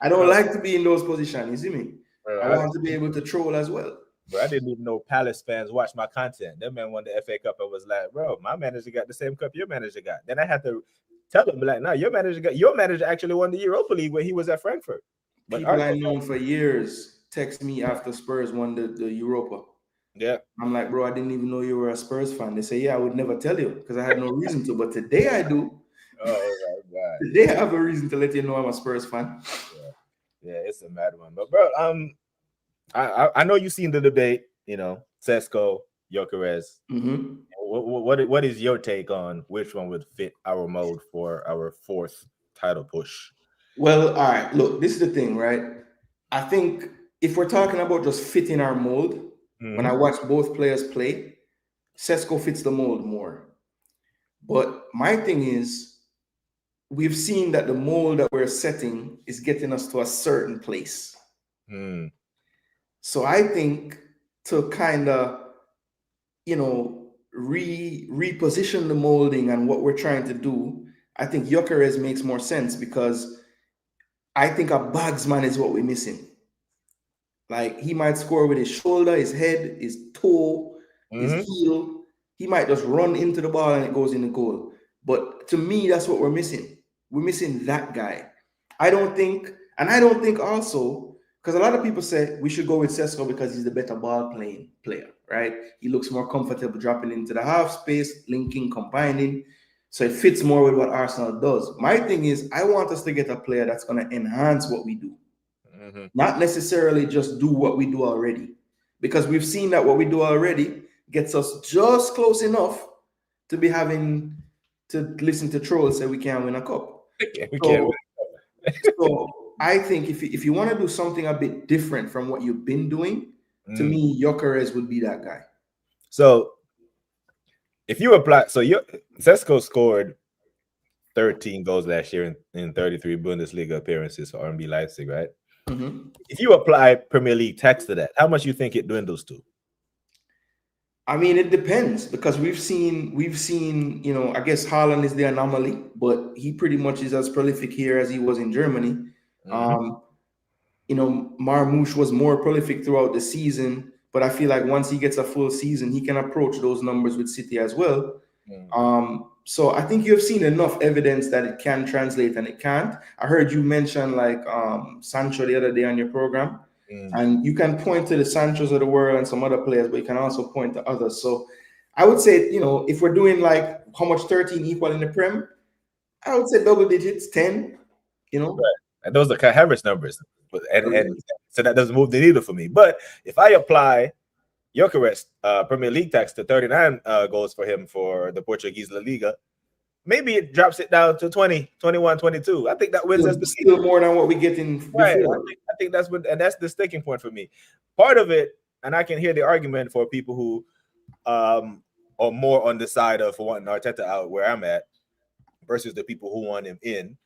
I don't like to be in those positions. You see me? I want to be able to troll as well. Bro, I didn't even know Palace fans watch my content. That man won the FA Cup and was like, bro, my manager got the same cup your manager got. Then I had to tell him, like, no, your manager actually won the Europa League when he was at Frankfurt. But people I known for years text me after Spurs won the Europa. Yeah. I'm like, bro, I didn't even know you were a Spurs fan. They say, yeah, I would never tell you because I had no reason to. But today I do. Oh my God. Today I have a reason to let you know I'm a Spurs fan. Yeah, it's a mad one. But bro, I know you've seen the debate, Sesko, Gyökeres. Mm-hmm. What is your take on which one would fit our mode for our fourth title push? Well, all right. Look, this is the thing, right? I think if we're talking about just fitting our mold, when I watch both players play, Sesko fits the mold more. But my thing is, we've seen that the mold that we're setting is getting us to a certain place. So I think to kind of, reposition the molding and what we're trying to do, I think Gyökeres makes more sense because I think a bagsman is what we're missing. Like he might score with his shoulder, his head, his toe, his heel. He might just run into the ball and it goes in the goal. But to me, that's what we're missing. We're missing that guy. I don't think also, because a lot of people say we should go with Sesko because he's the better ball playing player, right? He looks more comfortable dropping into the half space, linking, combining. So it fits more with what Arsenal does. My thing is, I want us to get a player that's going to enhance what we do. Not necessarily just do what we do already. Because we've seen that what we do already gets us just close enough to be having to listen to trolls say we can't win a cup. So I think if you want to do something a bit different from what you've been doing, to me, Gyökeres would be that guy. So if you apply, Sesko scored 13 goals last year in 33 Bundesliga appearances for RB Leipzig, right? If you apply Premier League tax to that, how much you think it dwindles to? I mean, it depends because we've seen, I guess Haaland is the anomaly, but he pretty much is as prolific here as he was in Germany. Marmoush was more prolific throughout the season, but I feel like once he gets a full season, he can approach those numbers with City as well. So I think you've seen enough evidence that it can translate and it can't. I heard you mention like Sancho the other day on your program, and you can point to the Sanchos of the world and some other players, but you can also point to others. So I would say, if we're doing like how much 13 equal in the Prem, I would say double digits, 10, Right. And those are kind of average numbers, and so that doesn't move the needle for me. But if I apply Gyökeres Premier League tax to 39 goals for him for the Portuguese La Liga, maybe it drops it down to 20, 21, 22. I think that wins us the still more than what we get in before. Right. I think that's the sticking point for me. Part of it, and I can hear the argument for people who are more on the side of wanting Arteta out where I'm at versus the people who want him in,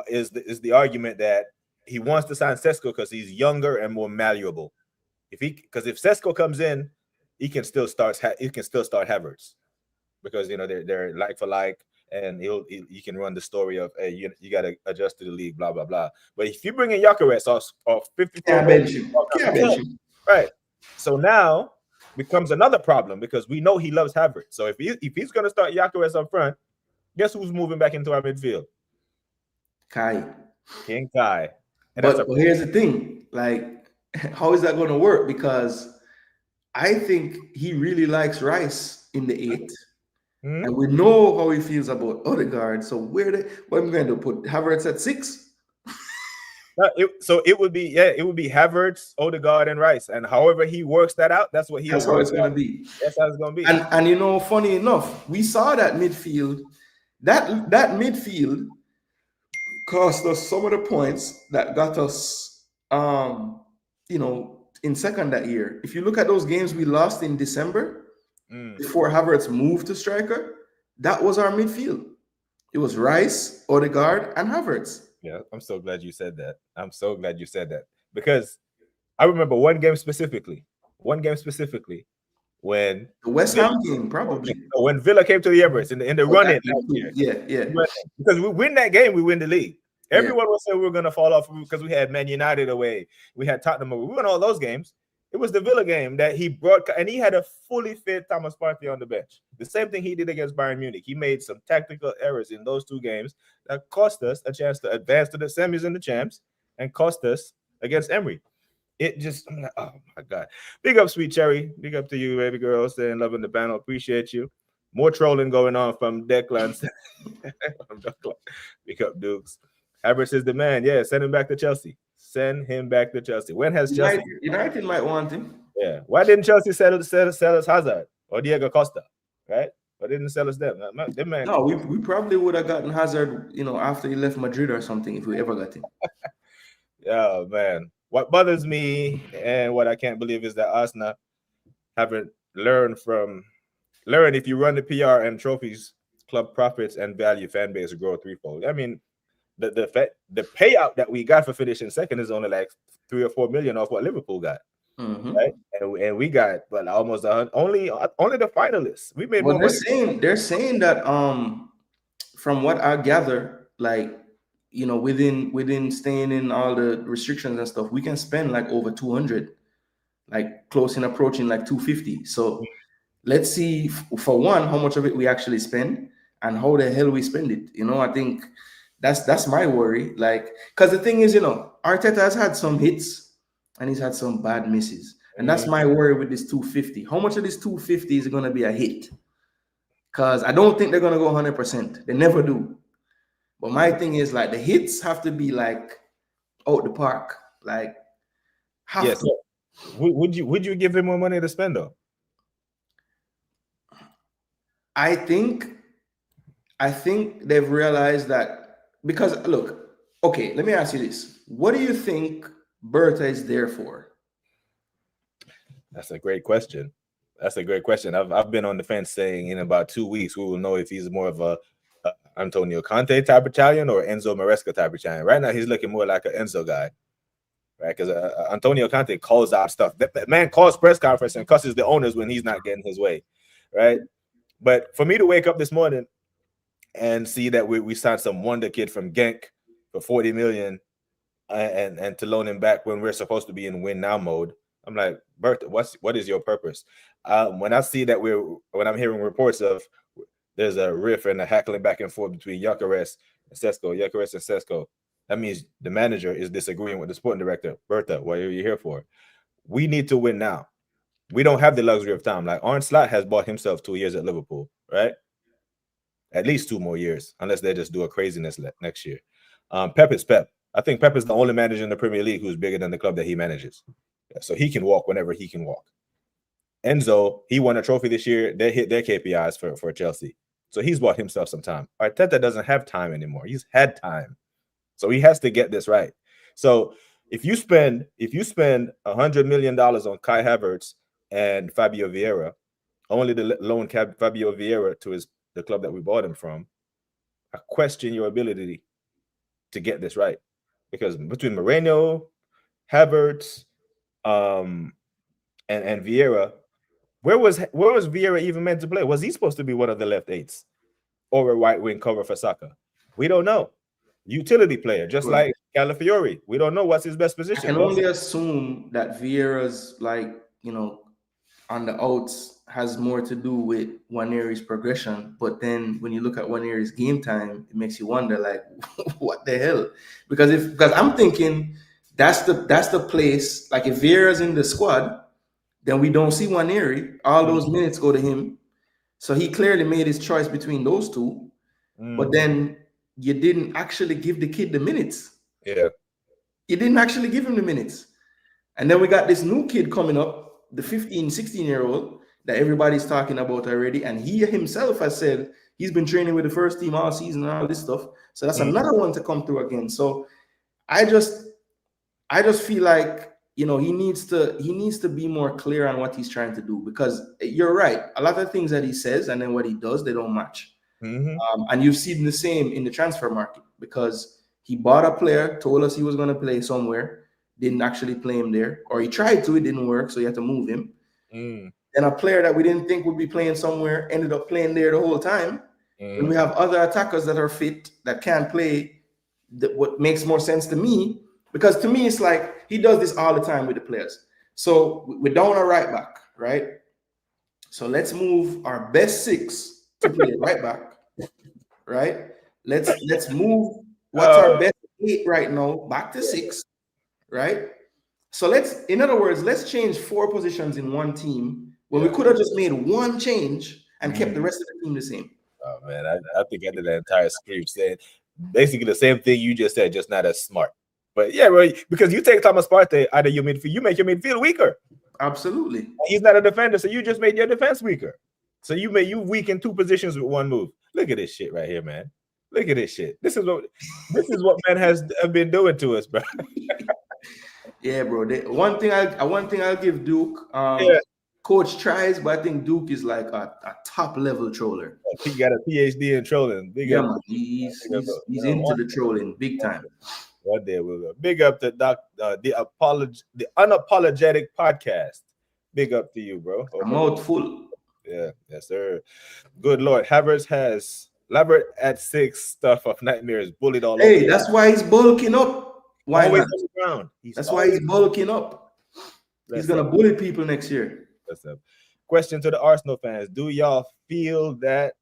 is the argument that he wants to sign Sesko because he's younger and more malleable. If Sesko comes in, he can still start Havertz. because they're like for like, and he can run the story of, hey, you got to adjust to the league, blah blah blah. But if you bring in Gyökeres off 54 Can't goals, bench him. Can't bench him. right? So now becomes another problem because we know he loves Havertz. So if he's going to start Gyökeres up front, guess who's moving back into our midfield? King Kai. And but here's the thing, like, how is that going to work? Because I think he really likes Rice in the 8. And we know how he feels about Odegaard. So what am I going to put Havertz at 6? So it would be Havertz, Odegaard, and Rice. And however he works that out, that's what That's how it's going to be. That's how it's going to be. And funny enough, we saw that midfield. That midfield cost us some of the points that got us, in second that year. If you look at those games we lost in December, before Havertz moved to striker, that was our midfield. It was Rice, Odegaard, and Havertz. Yeah, I'm so glad you said that. Because I remember one game specifically when the West Ham game, probably when Villa came to the Emirates in the run-in. Yeah. Because we win that game, we win the league. Everyone was saying we were going to fall off because we had Man United away, we had Tottenham away. We won all those games. It was the Villa game that he brought, and he had a fully fit Thomas Partey on the bench. The same thing he did against Bayern Munich. He made some tactical errors in those 2 games that cost us a chance to advance to the semis and the champs, and cost us against Emery. It just, I'm like, oh my God. Big up, Sweet Cherry. Big up to you, baby girl. Staying loving the panel. Appreciate you. More trolling going on from Declan. Big up, Dukes. Havertz is the man. Yeah, send him back to Chelsea. When has Chelsea? United might want him. Yeah. Why didn't Chelsea sell us Hazard or Diego Costa? Right? Why didn't sell us them? Man. No, we probably would have gotten Hazard, after he left Madrid or something, if we ever got him. Oh man. What bothers me and what I can't believe is that Arsenal haven't learned if you run the PR and trophies, club profits and value, fan base grow threefold. I mean, the payout that we got for finishing second is only like 3 or 4 million off what Liverpool got, right? And we got almost only the finalists. We made more money. They're saying that from what I gather, like, within staying in all the restrictions and stuff, we can spend like over 200, like close in approaching like 250. So let's see, for one, how much of it we actually spend and how the hell we spend it. I think that's my worry. Like, because the thing is, Arteta has had some hits and he's had some bad misses. And that's my worry with this 250. How much of this 250 is going to be a hit? Because I don't think they're going to go 100%. They never do. But my thing is, like, the hits have to be like out the park. Like, would you give him more money to spend though? I think they've realized that, because look, okay, let me ask you this. What do you think Bertha is there for? That's a great question. I've been on the fence saying in about 2 weeks we will know if he's more of a Antonio Conte type Italian or Enzo Maresca type Italian. Right now he's looking more like an Enzo guy, right? Because Antonio Conte calls out stuff. That man calls press conference and cusses the owners when he's not getting his way, right? But for me to wake up this morning and see that we signed some wonder kid from Genk for 40 million and to loan him back when we're supposed to be in win now mode, I'm like, Bertha, what is your purpose? When I see that when I'm hearing reports of there's a riff and a hackling back and forth between Gyökeres and Sesko, that means the manager is disagreeing with the sporting director. Bertha, what are you here for? We need to win now. We don't have the luxury of time. Like Arne Slot has bought himself 2 years at Liverpool, right? At least 2 more years, unless they just do a craziness next year. Pep is Pep. I think Pep is the only manager in the Premier League who's bigger than the club that he manages. So he can walk whenever he can walk. Enzo, he won a trophy this year. They hit their KPIs for Chelsea. So he's bought himself some time. Arteta doesn't have time anymore. He's had time. So he has to get this right. So if you spend $100 million on Kai Havertz and Fabio Vieira, only to loan Fabio Vieira to the club that we bought him from, I question your ability to get this right. Because between Moreno, Havertz, and Vieira, Where was Vieira even meant to play? Was he supposed to be one of the left eights or a right wing cover for Saka? We don't know. Utility player, just Right. like Calafiori. We don't know what's his best I position. can only assume that Vieira's on the outs has more to do with Waneri's progression. But then when you look at Waneri's game time, it makes you wonder, like, what the hell? Because I'm thinking that's the place. Like if Vieira's in the squad, then we don't see Waneri. All those minutes go to him. So he clearly made his choice between those two. But then you didn't actually give the kid the minutes. Yeah. You didn't actually give him the minutes. And then we got this new kid coming up, the 15, 16-year-old that everybody's talking about already. And he himself has said he's been training with the first team all season and all this stuff. So that's another one to come through again. So I just feel like, he needs to be more clear on what he's trying to do, because you're right. A lot of things that he says and then what he does, they don't match. And you've seen the same in the transfer market, because he bought a player, told us he was going to play somewhere, didn't actually play him there, or he tried to, it didn't work, so you had to move him. And a player that we didn't think would be playing somewhere ended up playing there the whole time. And we have other attackers that are fit that can't play. What makes more sense to me, because to me it's like he does this all the time with the players. So we're down a right back, right? So let's move our best 6 to play right back. Right? Let's move what's our best 8 right now back to 6, right? So in other words, let's change 4 positions in one team when we could have just made one change and kept the rest of the team the same. Oh man, I think I did that entire script saying basically the same thing you just said, just not as smart. But yeah, right, because you take Thomas Partey out of your midfield, you make your midfield weaker. Absolutely. He's not a defender, so you just made your defense weaker. So you weaken 2 positions with one move. Look at this shit right here, man. Look at this shit. This is what man has been doing to us, bro. Yeah, bro. One thing I'll give Duke. Coach tries, but I think Duke is like a top level troller. He got a PhD in trolling. Man. He's into the trolling big time. One day we'll go. Big up to the Unapologetic Podcast. Big up to you, bro. A mouthful. Yeah, yes, sir. Good Lord. Havertz has Lambert at 6 stuff of nightmares, bullied all over. Hey, that's why he's bulking up. Why always not? on the ground. That's why he's bulking up. He's gonna bully people next year. That's up. Question to the Arsenal fans: do y'all feel that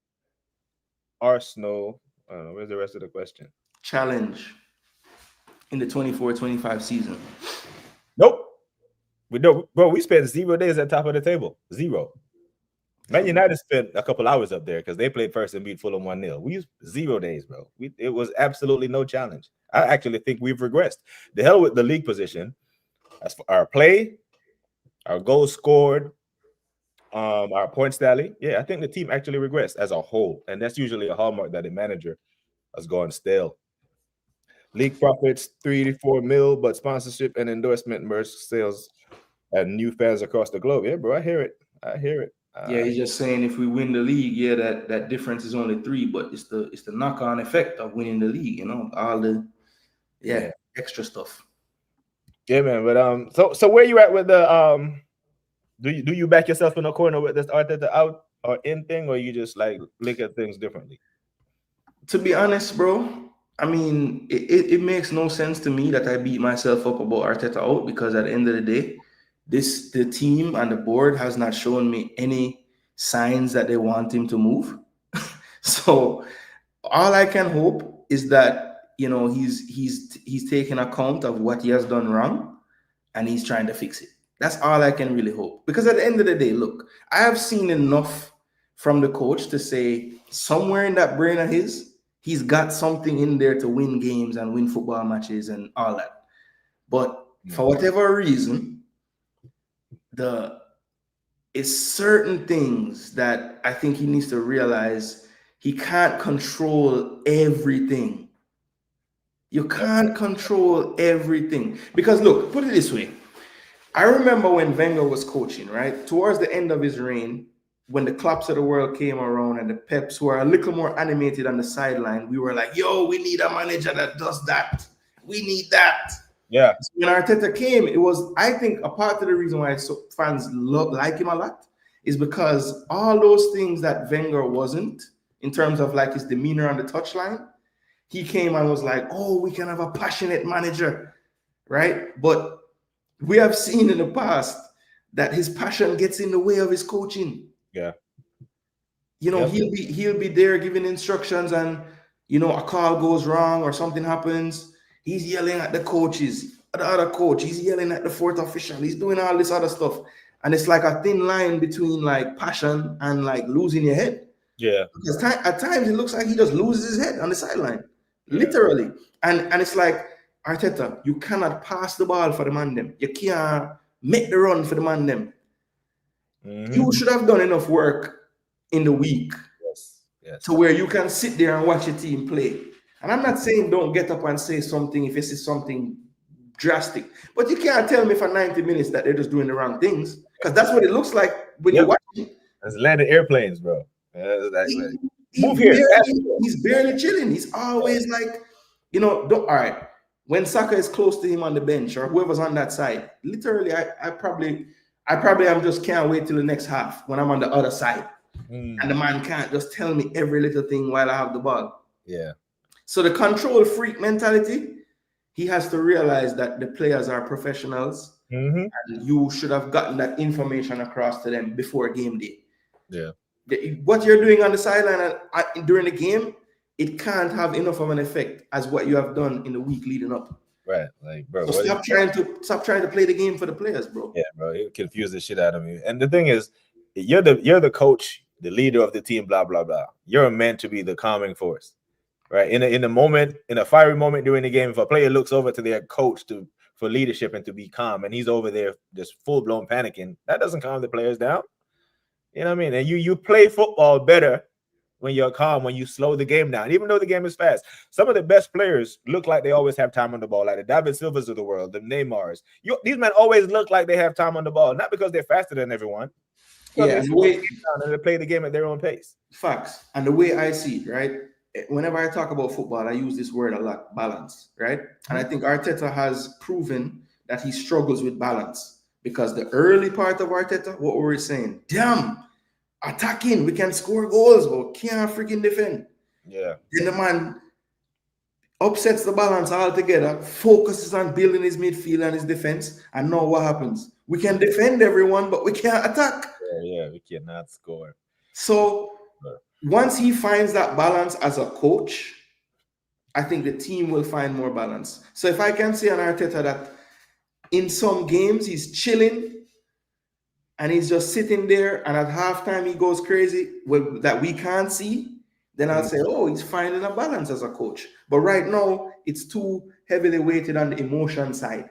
Arsenal? I don't know. Where's the rest of the question? Challenge in the 24-25 season. Nope. We don't, bro. We spent 0 days at the top of the table. 0. Man United spent a couple hours up there because they played first and beat Fulham 1-0. We used 0 days, bro. It was absolutely no challenge. I actually think we've regressed. The hell with the league position. As for our play, our goals scored, our points tally. Yeah, I think the team actually regressed as a whole. And that's usually a hallmark that the manager has gone stale. League profits 3 to 4 mil, but sponsorship and endorsement merch sales and new fans across the globe. Yeah, bro, I hear it. Yeah, he's just saying if we win the league, yeah, that difference is only 3, but it's the knock-on effect of winning the league, all the extra stuff. Yeah, man. But so where you at with the do you back yourself in a corner with this Arteta out or in thing, or you just like look at things differently? To be honest, bro, I mean, it makes no sense to me that I beat myself up about Arteta out, because at the end of the day, the team and the board has not shown me any signs that they want him to move. So all I can hope is that he's taking account of what he has done wrong and he's trying to fix it. That's all I can really hope. Because at the end of the day, look, I have seen enough from the coach to say somewhere in that brain of his, he's got something in there to win games and win football matches and all that. But for whatever reason, it's certain things that I think he needs to realize he can't control everything. You can't control everything. Because look, put it this way. I remember when Wenger was coaching, right? Towards the end of his reign, when the Klopps of the world came around and the Peps who are a little more animated on the sideline, we were like, yo, we need a manager that does that. We need that. Yeah. So when Arteta came, it was, I think, a part of the reason why fans like him a lot is because all those things that Wenger wasn't, in terms of like his demeanor on the touchline, he came and was like, oh, we can have a passionate manager, right? But we have seen in the past that his passion gets in the way of his coaching. Yeah. You know, he'll be there giving instructions, and you know, a call goes wrong or something happens. He's yelling at the coaches, the other coach. He's yelling at the fourth official. He's doing all this other stuff, and it's like a thin line between like passion and like losing your head. Yeah. Because at times it looks like he just loses his head on the sideline, literally. And it's like, Arteta, you cannot pass the ball for the man them. You can't make the run for the man them. You should have done enough work in the week to where you can sit there and watch your team play. And I'm not saying don't get up and say something if it's something drastic, but you can't tell me for 90 minutes that they're just doing the wrong things, because that's what it looks like when you're watching. It's landing airplanes, bro. He's barely chilling. He's always like, you know, all right. When Saka is close to him on the bench or whoever's on that side, literally, I probably am just can't wait till the next half when I'm on the other side. And the man can't just tell me every little thing while I have the ball. Yeah. So the control freak mentality, he has to realize that the players are professionals, and you should have gotten that information across to them before game day. Yeah. What you're doing on the sideline during the game, it can't have enough of an effect as what you have done in the week leading up. Right, like, bro. So stop trying to play the game for the players, bro. Yeah, bro. It confused the shit out of me. And the thing is, you're the coach, the leader of the team, blah blah blah. You're meant to be the calming force, right? In a fiery moment during the game, if a player looks over to their coach for leadership and to be calm, and he's over there just full blown panicking, that doesn't calm the players down. You know what I mean? And you play football better when you're calm, when you slow the game down, even though the game is fast. Some of the best players look like they always have time on the ball, like the David Silvas of the world, the Neymars. These men always look like they have time on the ball, not because they're faster than everyone. Yeah, and they play the game at their own pace. Facts. And the way I see it, right? Whenever I talk about football, I use this word a lot, balance, right? And I think Arteta has proven that he struggles with balance, because the early part of Arteta, what were we saying? Damn, attacking, we can score goals, but can't freaking defend. Yeah. Then the man upsets the balance altogether, focuses on building his midfield and his defense, and now what happens? We can defend everyone, but we can't attack. Yeah, we cannot score. So once he finds that balance as a coach, I think the team will find more balance. So if I can say on Arteta that in some games he's chilling and he's just sitting there, and at halftime he goes crazy that we can't see, then I'll say, oh, he's finding a balance as a coach. But right now, it's too heavily weighted on the emotion side.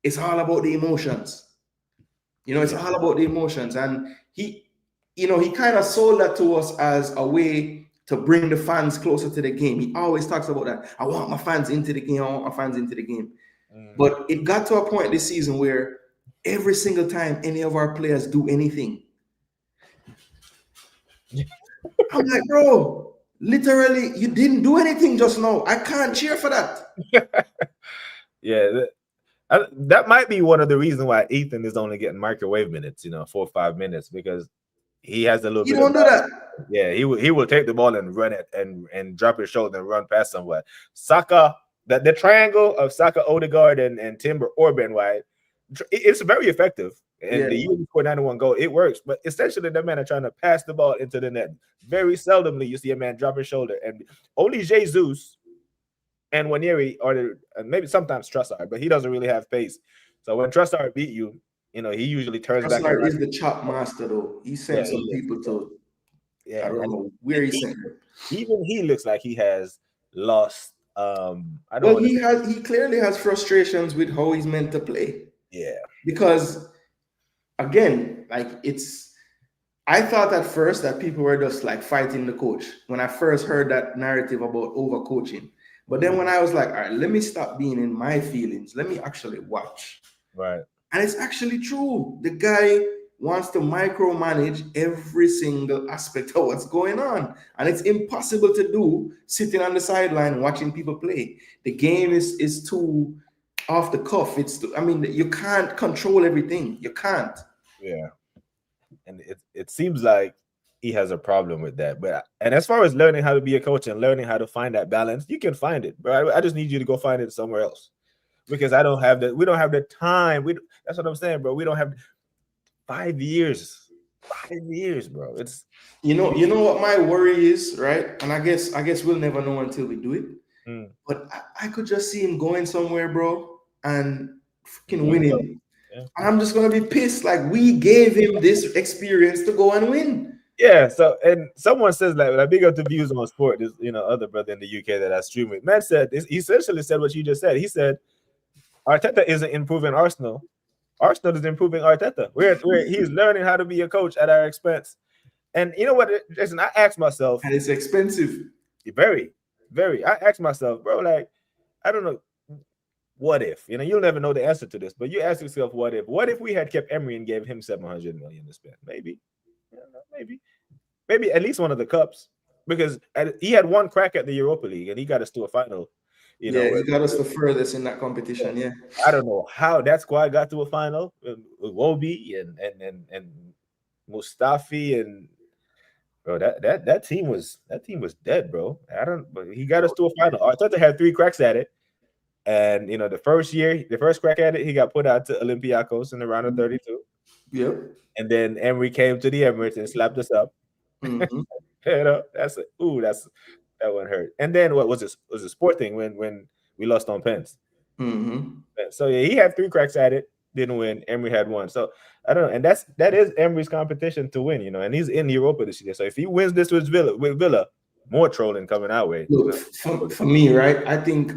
It's all about the emotions. You know, it's all about the emotions. And he kind of sold that to us as a way to bring the fans closer to the game. He always talks about that. I want my fans into the game. I want my fans into the game. But it got to a point this season where every single time any of our players do anything, I'm like, bro, literally, you didn't do anything just now. I can't cheer for that. Yeah, that might be one of the reasons why Ethan is only getting microwave minutes, 4 or 5 minutes, because he has a little bit. You don't do that. Yeah, he will take the ball and run it and drop his shoulder and run past somewhere. Saka, the triangle of Saka, Odegaard, and Timber Orban wide, it's very effective. And the year before 91 goal, it works. But essentially, the men are trying to pass the ball into the net. Very seldomly, you see a man drop his shoulder, and only Jesus and Waneri, or maybe sometimes Trossard, but he doesn't really have pace. So when Trossard beat you, he usually turns back. Trossard is the chop master, though. He sent some people to. I don't know where he sent them. Even he looks like he has lost. He clearly has frustrations with how he's meant to play. Yeah, because again, I thought at first that people were just like fighting the coach when I first heard that narrative about overcoaching. But then when I was like, all right, let me stop being in my feelings. Let me actually watch. Right. And it's actually true. The guy wants to micromanage every single aspect of what's going on. And it's impossible to do sitting on the sideline watching people play. The game is too off the cuff. You can't control everything. You can't. Yeah. and it seems like he has a problem with that. But and as far as learning how to be a coach and learning how to find that balance, you can find it, but I just need you to go find it somewhere else, because I don't have the we don't have the time. That's what I'm saying, bro. We don't have 5 years. 5 years, bro. It's you know what my worry is, right? And I guess we'll never know until we do it. But I could just see him going somewhere, bro, and freaking winning. Yeah. And I'm just gonna be pissed. Like, we gave him this experience to go and win. Yeah. So, and someone says like, when I big up the views on sport, this other brother in the UK that I stream with, man said he essentially said what you just said. He said Arteta isn't improving Arsenal. Arsenal is improving Arteta. He's learning how to be a coach at our expense. And you know what, Jason? I asked myself, and it's expensive. Very, very. I asked myself, bro, like, I don't know, what if? You'll never know the answer to this, but you ask yourself, what if? What if we had kept Emery and gave him 700 million to spend? Maybe, maybe at least one of the cups, because he had one crack at the Europa League and he got us to a final. He got us the furthest in that competition. Yeah, I don't know how that squad got to a final with Wobie and Mustafi and. Bro, that team was dead, bro. But he got us to a final. Arteta had 3 cracks at it, and the first crack at it, he got put out to Olympiacos in the round of 32. Yep. And then Emery came to the Emirates and slapped us up. Mm-hmm. That one hurt. And then what was it? Was a sport thing when we lost on pens. Mm-hmm. So yeah, he had 3 cracks at it. Didn't win. Emery had 1. So I don't know, and that is Emery's competition to win, and he's in Europa this year. So if he wins this with Villa, more trolling coming our way. Look, for me, right? I think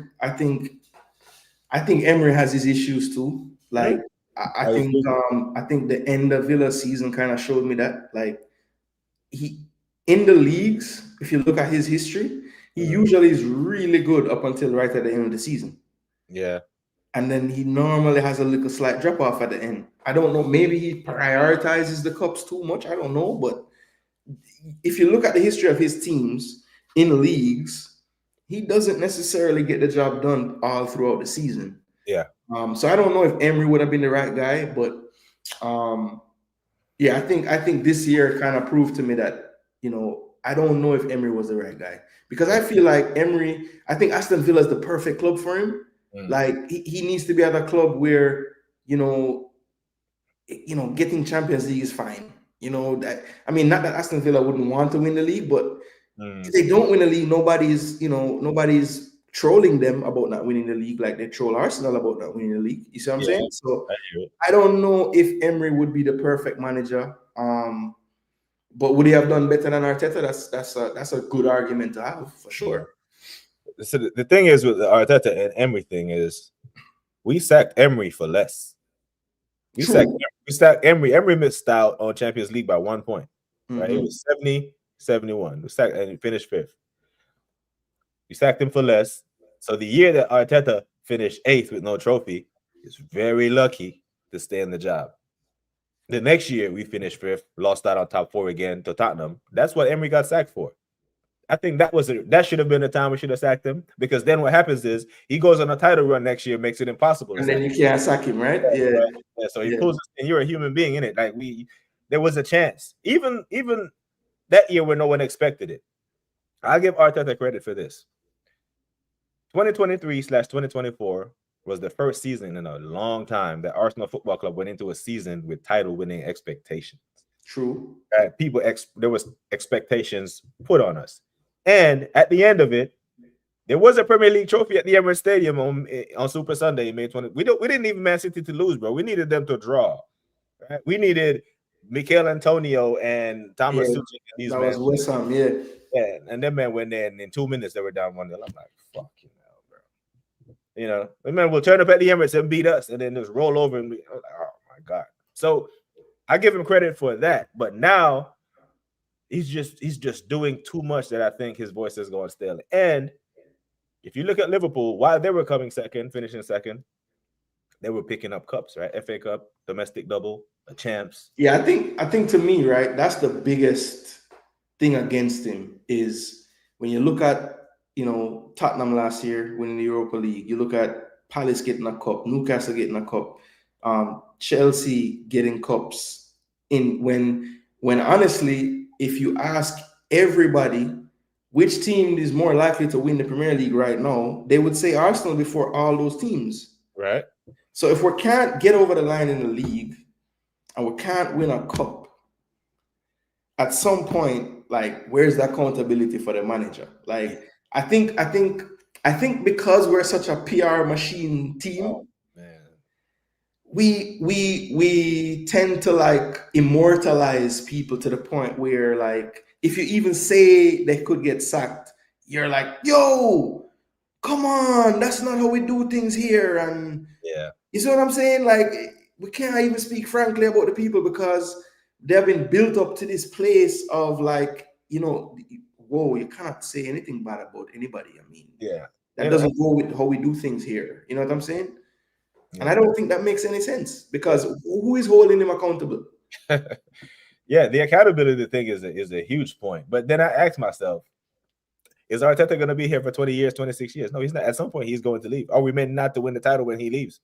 Emery has his issues too. Like, I think the end of Villa season kind of showed me that. Like, he in the leagues, if you look at his history, he usually is really good up until right at the end of the season. Yeah. And then he normally has a little slight drop off at the end. I don't know. Maybe he prioritizes the cups too much. I don't know. But if you look at the history of his teams in leagues, he doesn't necessarily get the job done all throughout the season. Yeah. So I don't know if Emery would have been the right guy, but yeah, I think this year kind of proved to me that I don't know if Emery was the right guy, because I feel like I think Aston Villa is the perfect club for him. Like, he needs to be at a club where getting Champions League is fine. That, I mean, not that Aston Villa wouldn't want to win the league, but if they don't win the league, nobody's trolling them about not winning the league like they troll Arsenal about not winning the league. You see what I'm saying? So I don't know if Emery would be the perfect manager. But would he have done better than Arteta? That's a good argument to have, for sure. So the thing is with the Arteta and Emery thing is, we sacked Emery for less. We sacked Emery. Emery missed out on Champions League by 1 point. Right? It was 70-71. We sacked and he finished 5th. We sacked him for less. So the year that Arteta finished 8th with no trophy, is very lucky to stay in the job. The next year we finished 5th, lost out on top 4 again to Tottenham. That's what Emery got sacked for. I think that should have been the time we should have sacked him, because then what happens is he goes on a title run next year, makes it impossible. And then you can't sack him, right? Yeah. Yeah. So he pulls us, and you're a human being in it. Like, there was a chance, even that year when no one expected it. I'll give Arteta credit for this. 2023/2024 was the first season in a long time that Arsenal Football Club went into a season with title-winning expectations. True. There was expectations put on us. And at the end of it, there was a Premier League trophy at the Emirates Stadium on Super Sunday in May 20. We didn't need Man City to lose, bro. We needed them to draw. Right? We needed Mikel Antonio and Thomas Tuchel. That was West Ham, yeah. And that man went there, and in 2 minutes they were down 1-0. I'm like, fuck you now, bro. The man will turn up at the Emirates and beat us, and then just roll over and be like, oh my God. So I give him credit for that, but now he's just doing too much that I think his voice is going stale. And if you look at Liverpool, while they were finishing second, they were picking up cups, right? FA Cup, domestic double, a champs. Yeah, I think to me, right, that's the biggest thing against him is when you look at Tottenham last year winning the Europa League, you look at Palace getting a cup, Newcastle getting a cup, Chelsea getting cups in when When honestly, if you ask everybody which team is more likely to win the Premier League right now, they would say Arsenal before all those teams. Right. So if we can't get over the line in the league and we can't win a cup, at some point, like, where's the accountability for the manager? Like, I think because we're such a PR machine team, Oh, man. we tend to like immortalize people to the point where, like, if you even say they could get sacked, you're like, yo, come on, that's not how we do things here. And Yeah. you see what I'm saying? Like, we can't even speak frankly about the people because they've been built up to this place of, like, whoa, you cannot say anything bad about anybody. I mean, Yeah. that doesn't go with how we do things here. You know what I'm saying? Yeah. And I don't think that makes any sense because who is holding him accountable? Yeah, the accountability thing is a huge point. But then I ask myself, is Arteta going to be here for 20 years, 26 years? No, he's not. At some point, he's going to leave. Are we meant not to win the title when he leaves?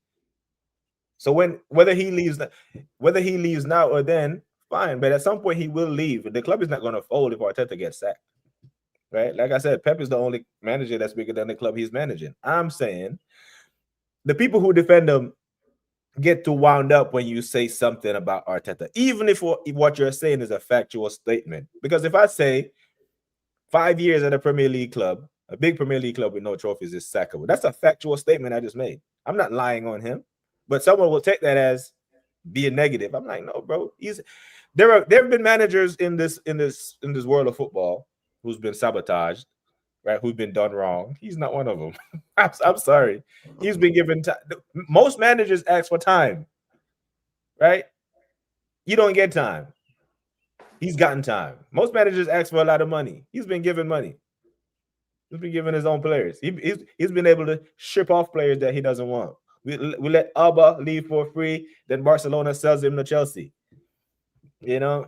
So whether he leaves now or then, fine. But at some point, he will leave. The club is not going to fold if Arteta gets sacked. Right? Like I said, Pep is the only manager that's bigger than the club he's managing. I'm saying the people who defend him get too wound up when you say something about Arteta, even if what you're saying is a factual statement. Because if I say 5 years at a Premier League club, a big Premier League club with no trophies is sackable, that's a factual statement I just made. I'm not lying on him, but someone will take that as being negative. I'm like, no, bro. There have been managers in this world of football who's been sabotaged, right? Who've been done wrong. He's not one of them. I'm sorry. He's been given time. Most managers ask for time, right? You don't get time. He's gotten time. Most managers ask for a lot of money. He's been given money. He's been given his own players. He's been able to ship off players that he doesn't want. We let Alba leave for free. Then Barcelona sells him to Chelsea. You know,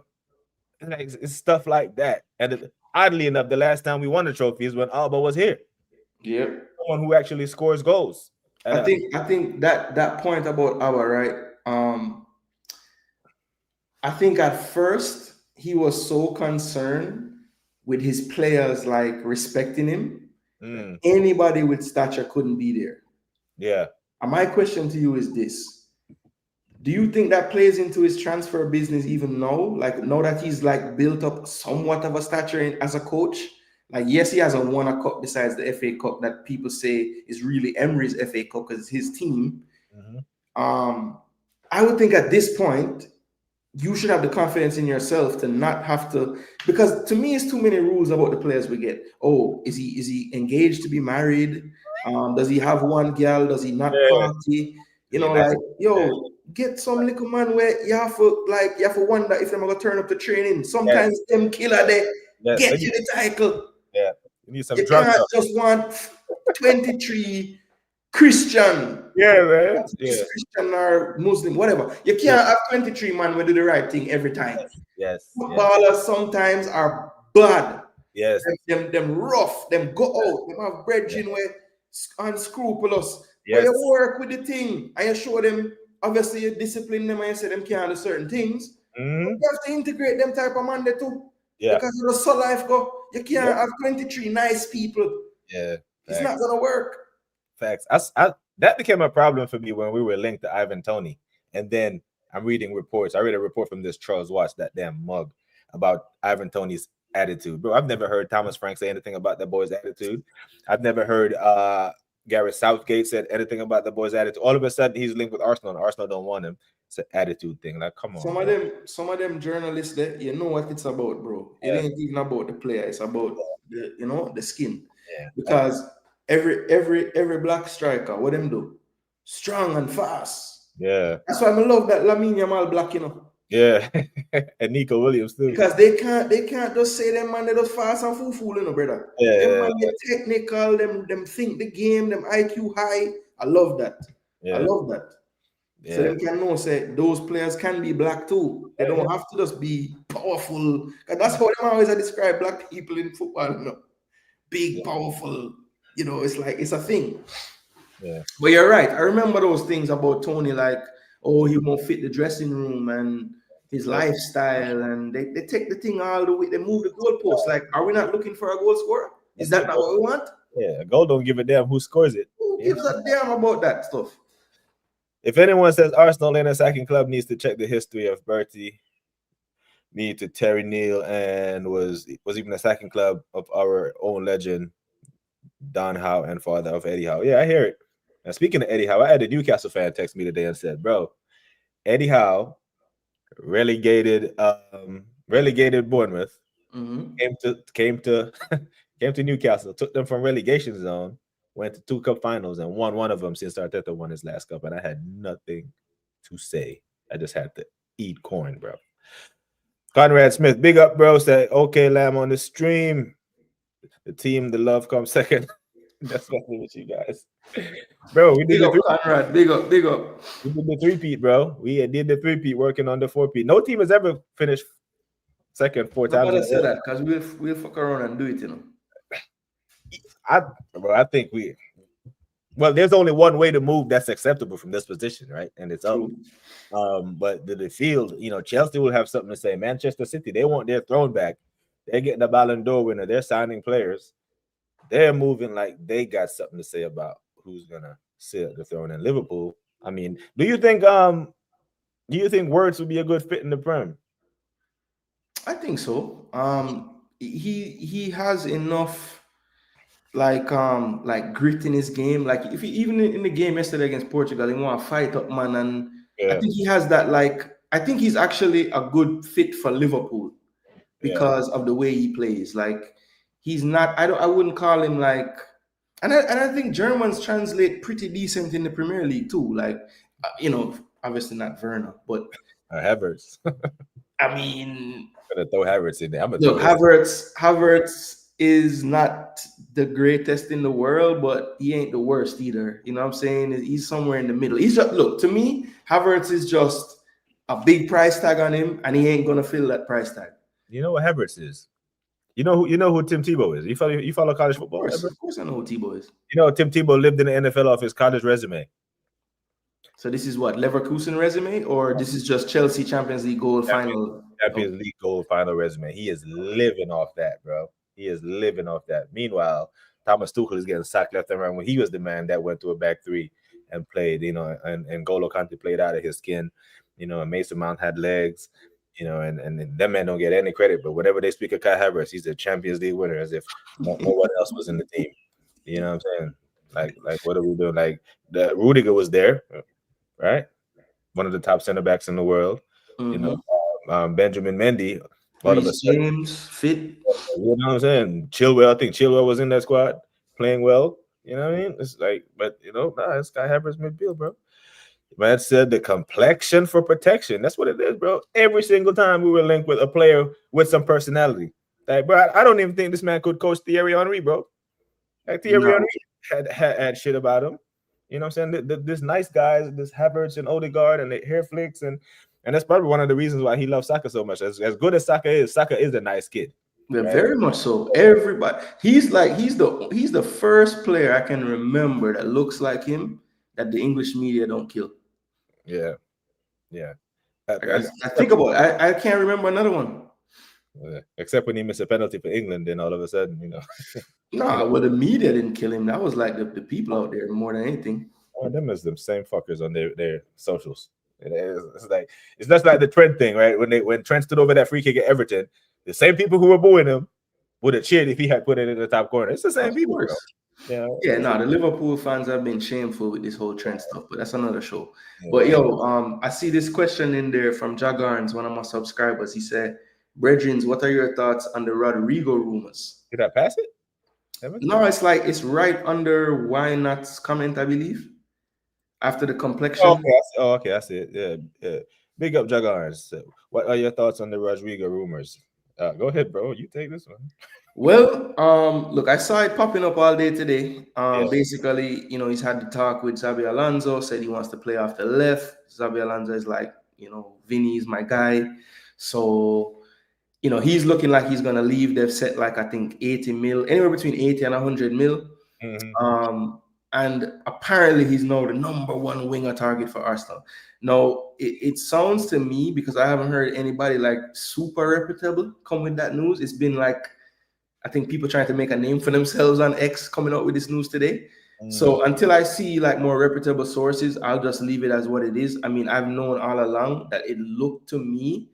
it's stuff like that. And oddly enough, the last time we won the trophy is when Alba was here. Yeah, someone who actually scores goals. I think that point about Alba, right? I think at first he was so concerned with his players like respecting him. Anybody with stature couldn't be there. Yeah. And my question to you is this: do you think that plays into his transfer business even now? Like, now that he's like built up somewhat of a stature as a coach? Like, yes, he hasn't won a cup besides the FA Cup that people say is really Emery's FA Cup because it's his team. I would think at this point, you should have the confidence in yourself to not have to, because to me, it's too many rules about the players we get. Oh, is he engaged to be married? Does he have one girl? Does he not party? You know, like, yo, get some little man where you have to wonder if they're gonna turn up to training. Sometimes them killer they get you the title. Yeah, you need some you drugs. Can't just want 23 Christian. Yeah, man. Yeah. Christian or Muslim, whatever. You can't have 23 man who do the right thing every time. Yes. Footballers sometimes are bad. Yes. Them rough, them go out, them have brethren where unscrupulous. Yes. But you work with the thing and you show them, obviously you discipline them and you say them can't do certain things. You have to integrate them type of man there too. Yeah. Because of the so life go, you can't have 23 nice people. Yeah. It's not gonna work. Facts. That became a problem for me when we were linked to Ivan Toney. And then I'm reading reports. I read a report from this Charles Watts, that damn mug, about Ivan Toney's attitude. Bro, I've never heard Thomas Frank say anything about that boy's attitude. I've never heard Gareth Southgate said anything about the boy's attitude. All of a sudden, he's linked with Arsenal, and Arsenal don't want him. It's an attitude thing. Like, come on. Some of them journalists, you know what it's about, bro. It ain't even about the player. It's about the skin. Yeah. Because every black striker, what them do? Strong and fast. Yeah. That's why I love that Lamine Yamal black, Yeah. And Nico Williams too. Because they can't just say them man they just fast and fool, brother. Yeah. Them man get technical, them think the game, them IQ high. I love that. Yeah. I love that. Yeah. So them can know say those players can be black too. They don't have to just be powerful. Because that's how them always describe black people in football, Big, powerful. It's like it's a thing. Yeah. But you're right. I remember those things about Tony, like, oh, he won't fit the dressing room, and his lifestyle, and they take the thing all the way. They move the goalpost. Like, are we not looking for a goal scorer? Is that not what we want? Yeah, a goal don't give a damn who scores it. Who gives a damn about that stuff? If anyone says Arsenal in a sacking club needs to check the history of Bertie, me to Terry Neal, and was even a sacking club of our own legend, Don Howe, and father of Eddie Howe. Yeah, I hear it. And speaking of Eddie Howe, I had a Newcastle fan text me today and said, bro, Eddie Howe relegated Bournemouth, came to Newcastle, took them from relegation zone, went to 2 cup finals, and won one of them since Arteta won his last cup. And I had nothing to say. I just had to eat corn, bro. Conrad Smith, big up, bro. Said, okay, Lamb on the stream. The team, the love comes second. That's definitely with you guys. Bro, we did big up, Conrad. Big up. We did the 3-peat, bro. We did the 3-peat working on the 4-peat. No team has ever finished second 4 times. I say that because we'll fuck around and do it, you know. I think there's only one way to move that's acceptable from this position, right? And it's up. But the field, Chelsea will have something to say. Manchester City, they want their throne back. They're getting the Ballon d'Or winner. They're signing players. They're moving like they got something to say about who's gonna sit at the throne. In Liverpool, I mean, do you think Wirtz would be a good fit in the Prem? I think so. He has enough like grit in his game. Like if he, even in the game yesterday against Portugal, he want to fight up, man, and I think he has that. Like I think he's actually a good fit for Liverpool because of the way he plays. Like he's not. I wouldn't call him like. And I think Germans translate pretty decent in the Premier League too. Like obviously not Werner, but Havertz. I mean, I'm gonna throw Havertz in there. Look, Havertz is not the greatest in the world, but he ain't the worst either. You know what I'm saying? He's somewhere in the middle. He's just, look, to me, Havertz is just a big price tag on him, and he ain't gonna fill that price tag. You know what Havertz is? You know who Tim Tebow is? You follow college football? Of course I know who Tebow is. You know Tim Tebow lived in the NFL off his college resume. So this is what, Leverkusen resume, or this is just Chelsea Champions League goal final? Champions League goal final resume. He is living off that, bro. He is living off that. Meanwhile, Thomas Tuchel is getting sacked left and right when he was the man that went to a back three and played, and N'Golo Kante played out of his skin, and Mason Mount had legs, and that man don't get any credit. But whenever they speak of Kai Havertz, he's a Champions League winner, as if no one else was in the team. You know what I'm saying? Like what are we doing? Like the Rudiger was there, right? One of the top center backs in the world. Benjamin Mendy, all of a sudden, James fit. You know what I'm saying? Chilwell, I think Chilwell was in that squad playing well. You know what I mean? It's like, but it's Kai Havertz midfield, bro. Man said the complexion for protection. That's what it is, bro. Every single time we were linked with a player with some personality. Like, bro, I don't even think this man could coach Thierry Henry, bro. Like Thierry Henry had shit about him. You know what I'm saying? This nice guys, this Havertz and Odegaard and the hair flicks, and that's probably one of the reasons why he loves Saka so much. As good as Saka is a nice kid. Yeah, right? Very much so. Everybody, he's the first player I can remember that looks like him that the English media don't kill. Yeah. I think about it. I can't remember another one. Except when he missed a penalty for England, then all of a sudden, well, the media didn't kill him. That was like the people out there more than anything. Them is them same fuckers on their socials. It's just like the Trent thing, right? When Trent stood over that free kick at Everton, the same people who were booing him would have cheered if he had put it in the top corner. It's the same people. The Liverpool fans have been shameful with this whole Trent stuff, but that's another show. But I see this question in there from Jagarns, one of my subscribers. He said, Brethrens, what are your thoughts on the Rodrigo rumors? Did I pass it? No, it's right under Why Not's comment, I believe. After the complexion. Okay, I see it. Yeah. Big up, Jagarns. What are your thoughts on the Rodrigo rumors? Go ahead, bro. You take this one. Well, look, I saw it popping up all day today. Basically, he's had the talk with Xabi Alonso, said he wants to play off the left. Xabi Alonso is like, Vinny is my guy. So, he's looking like he's going to leave. They've set like, I think 80 mil, anywhere between 80 and 100 mil. and apparently he's now the number one winger target for Arsenal. Now, it sounds to me, because I haven't heard anybody like super reputable come with that news. It's been like, I think people trying to make a name for themselves on X coming out with this news today. So until I see like more reputable sources, I'll just leave it as what it is. I mean, I've known all along that it looked to me,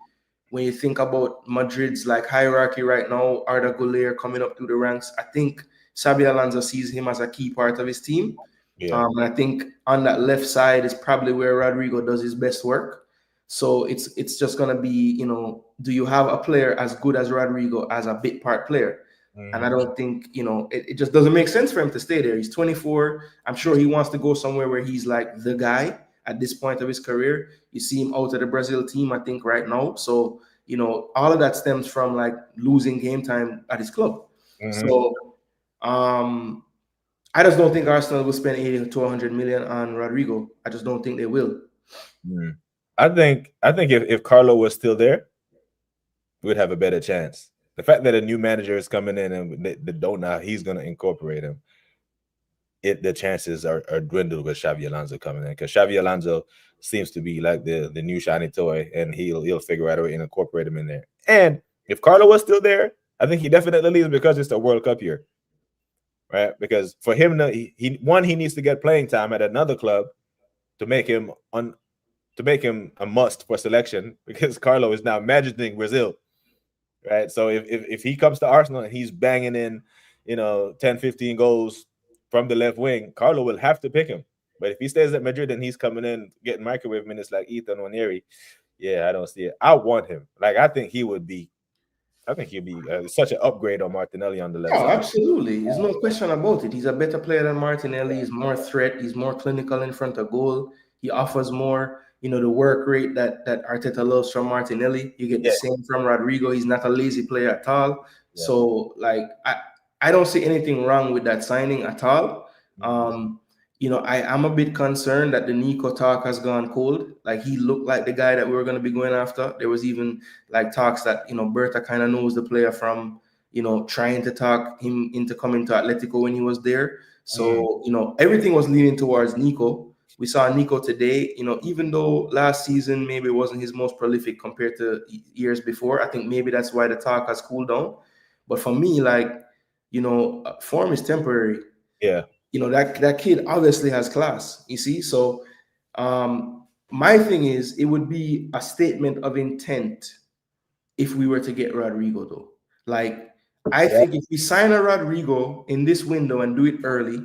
when you think about Madrid's like hierarchy right now, Arda Güler coming up through the ranks, I think Xabi Alonso sees him as a key part of his team. Yeah. And I think on that left side is probably where Rodrigo does his best work. So it's just gonna be, you know, do you have a player as good as Rodrigo as a bit part player? And I don't think, you know, it just doesn't make sense for him to stay there. He's 24. I'm sure he wants to go somewhere where he's like the guy at this point of his career. You see him out of the Brazil team, I think, right now. So, you know, all of that stems from like losing game time at his club. So I just don't think Arsenal will spend 80 to 100 million on Rodrigo. I just don't think they will. I think if Carlo was still there, we'd have a better chance. The fact that a new manager is coming in and they don't know how he's going to incorporate him, the chances are dwindled with Xabi Alonso coming in, because Xabi Alonso seems to be like the new shiny toy, and he'll figure out a way and incorporate him in there. And if Carlo was still there, I think he definitely leaves because it's a World Cup year, right? Because for him, he needs to get playing time at another club to make him a must for selection, because Carlo is now imagining Brazil, right? So if he comes to Arsenal and he's banging in, 10, 15 goals from the left wing, Carlo will have to pick him. But if he stays at Madrid and he's coming in getting microwave minutes like Ethan Nwaneri, yeah, I don't see it. I want him. Like, I think he'd be such an upgrade on Martinelli on the left side. Absolutely. There's no question about it. He's a better player than Martinelli. He's more threat. He's more clinical in front of goal. He offers more, the work rate that Arteta loves from Martinelli. You get the same from Rodrigo. He's not a lazy player at all. Yeah. So, like, I don't see anything wrong with that signing at all. I'm a bit concerned that the Nico talk has gone cold. Like, he looked like the guy that we were going to be going after. There was even like talks that, Berta kind of knows the player from, trying to talk him into coming to Atletico when he was there. So, everything was leaning towards Nico. We saw Nico today, even though last season maybe wasn't his most prolific compared to years before. I think maybe that's why the talk has cooled down. But for me, like, form is temporary. Yeah. That kid obviously has class, you see? So my thing is, it would be a statement of intent if we were to get Rodrigo, though. Like, I think if we sign a Rodrigo in this window and do it early,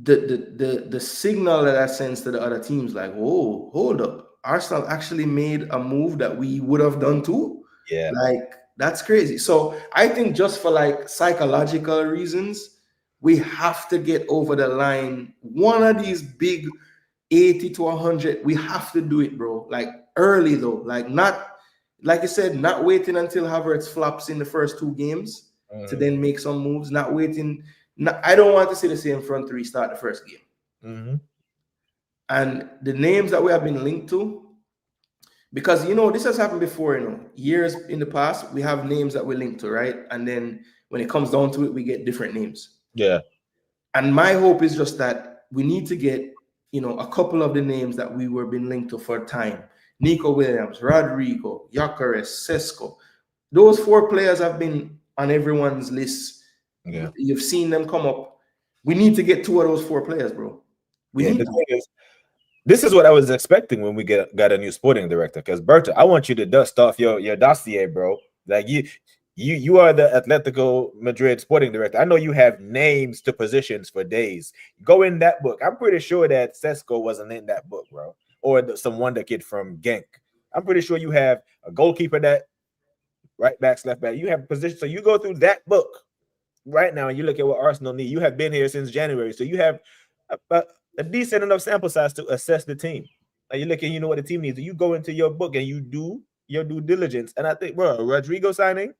the signal that sends to the other teams, like, whoa, hold up. Arsenal actually made a move that we would have done too. Yeah. Like, that's crazy. So I think just for like psychological reasons, we have to get over the line. One of these big 80 to 100, we have to do it, bro. Like, early though. Like, not, like I said, not waiting until Havertz flops in the first 2 games to then make some moves. Not waiting. I don't want to see the same front three start the first game. And the names that we have been linked to, because, this has happened before, years in the past, we have names that we're linked to, right? And then when it comes down to it, we get different names. Yeah. And my hope is just that we need to get, a couple of the names that we were being linked to for time. Nico Williams, Rodrigo, Gyökeres, Sesko. Those 4 players have been on everyone's list. Yeah. You've seen them come up. We need to get 2 of those 4 players, bro. This is what I was expecting when we got a new sporting director. Because Berta, I want you to dust off your dossier, bro. Like, you are the Atletico Madrid sporting director. I know you have names to positions for days. Go in that book. I'm pretty sure that Sesko wasn't in that book, bro. Or some wonder kid from Genk. I'm pretty sure you have a goalkeeper that right back, left back. You have a position. So you go through that book right now and you look at what Arsenal need. You have been here since January. So you have a decent enough sample size to assess the team. And you look at, what the team needs. You go into your book and you do your due diligence. And I think, bro, Rodrigo signing,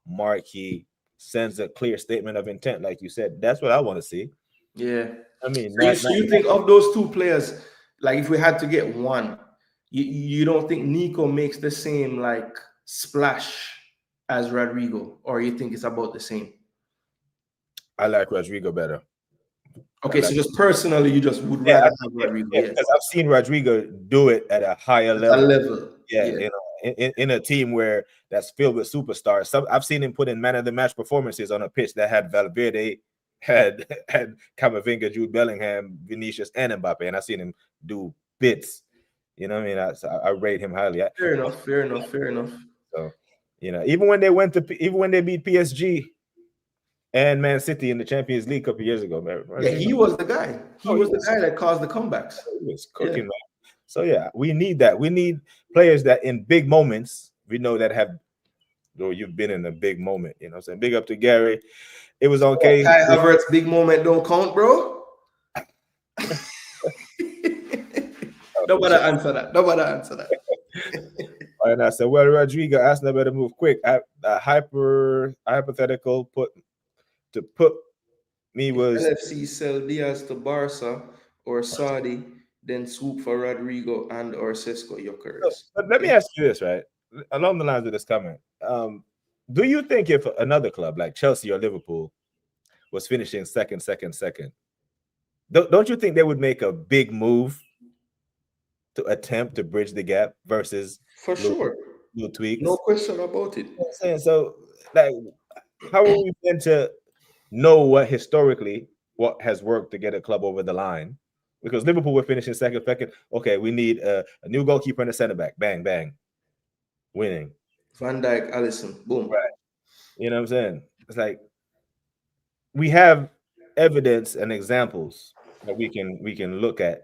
marquee, sends a clear statement of intent, like you said. That's what I want to see. Yeah. I mean, so you think of those 2 players, like, if we had to get one, you don't think Nico makes the same, like, splash as Rodrigo, or you think it's about the same? I like Rodrigo better. Okay, so just personally, you just would Yeah, rather have Rodrigo. yeah, Yes, because I've seen Rodrigo do it at a higher a level. level. Yeah, Yeah. you know, in a team where that's filled with superstars. I've seen him put in man of the match performances on a pitch that had Valverde, had Camavinga, Jude Bellingham, Vinicius, and Mbappe, and I've seen him do bits. You know what I mean? I rate him highly. Fair enough. Fair enough. Fair enough. So, you know, even when they beat PSG and Man City in the Champions League a couple years ago, man, Yeah, he was the guy. He was the guy that caused the comebacks. He was cooking, man. So yeah, we need that. We need players that in big moments, we know that have, you've been in a big moment. You know what I'm saying? Big up to Gary. It was okay. Kai Havertz big moment don't count, bro. Nobody answer that. Nobody answer that. And I said, well, Rodrigo, Arsenal better move quick. Hypothetical put me was LFC sell Diaz to Barca or Saudi, then swoop for Rodrigo and or Sesko Yokers. But let me ask you this, right? Along the lines of this comment, do you think if another club like Chelsea or Liverpool was finishing second, don't you think they would make a big move to attempt to bridge the gap versus for sure little tweaks? No question about it. You know what I'm saying? So, like, how are we meant to know what historically what has worked to get a club over the line? Because Liverpool were finishing second. Okay, we need a new goalkeeper and a center back. Bang, bang, winning. Van Dijk, Alisson, boom. Right. You know what I'm saying? It's like we have evidence and examples that we can look at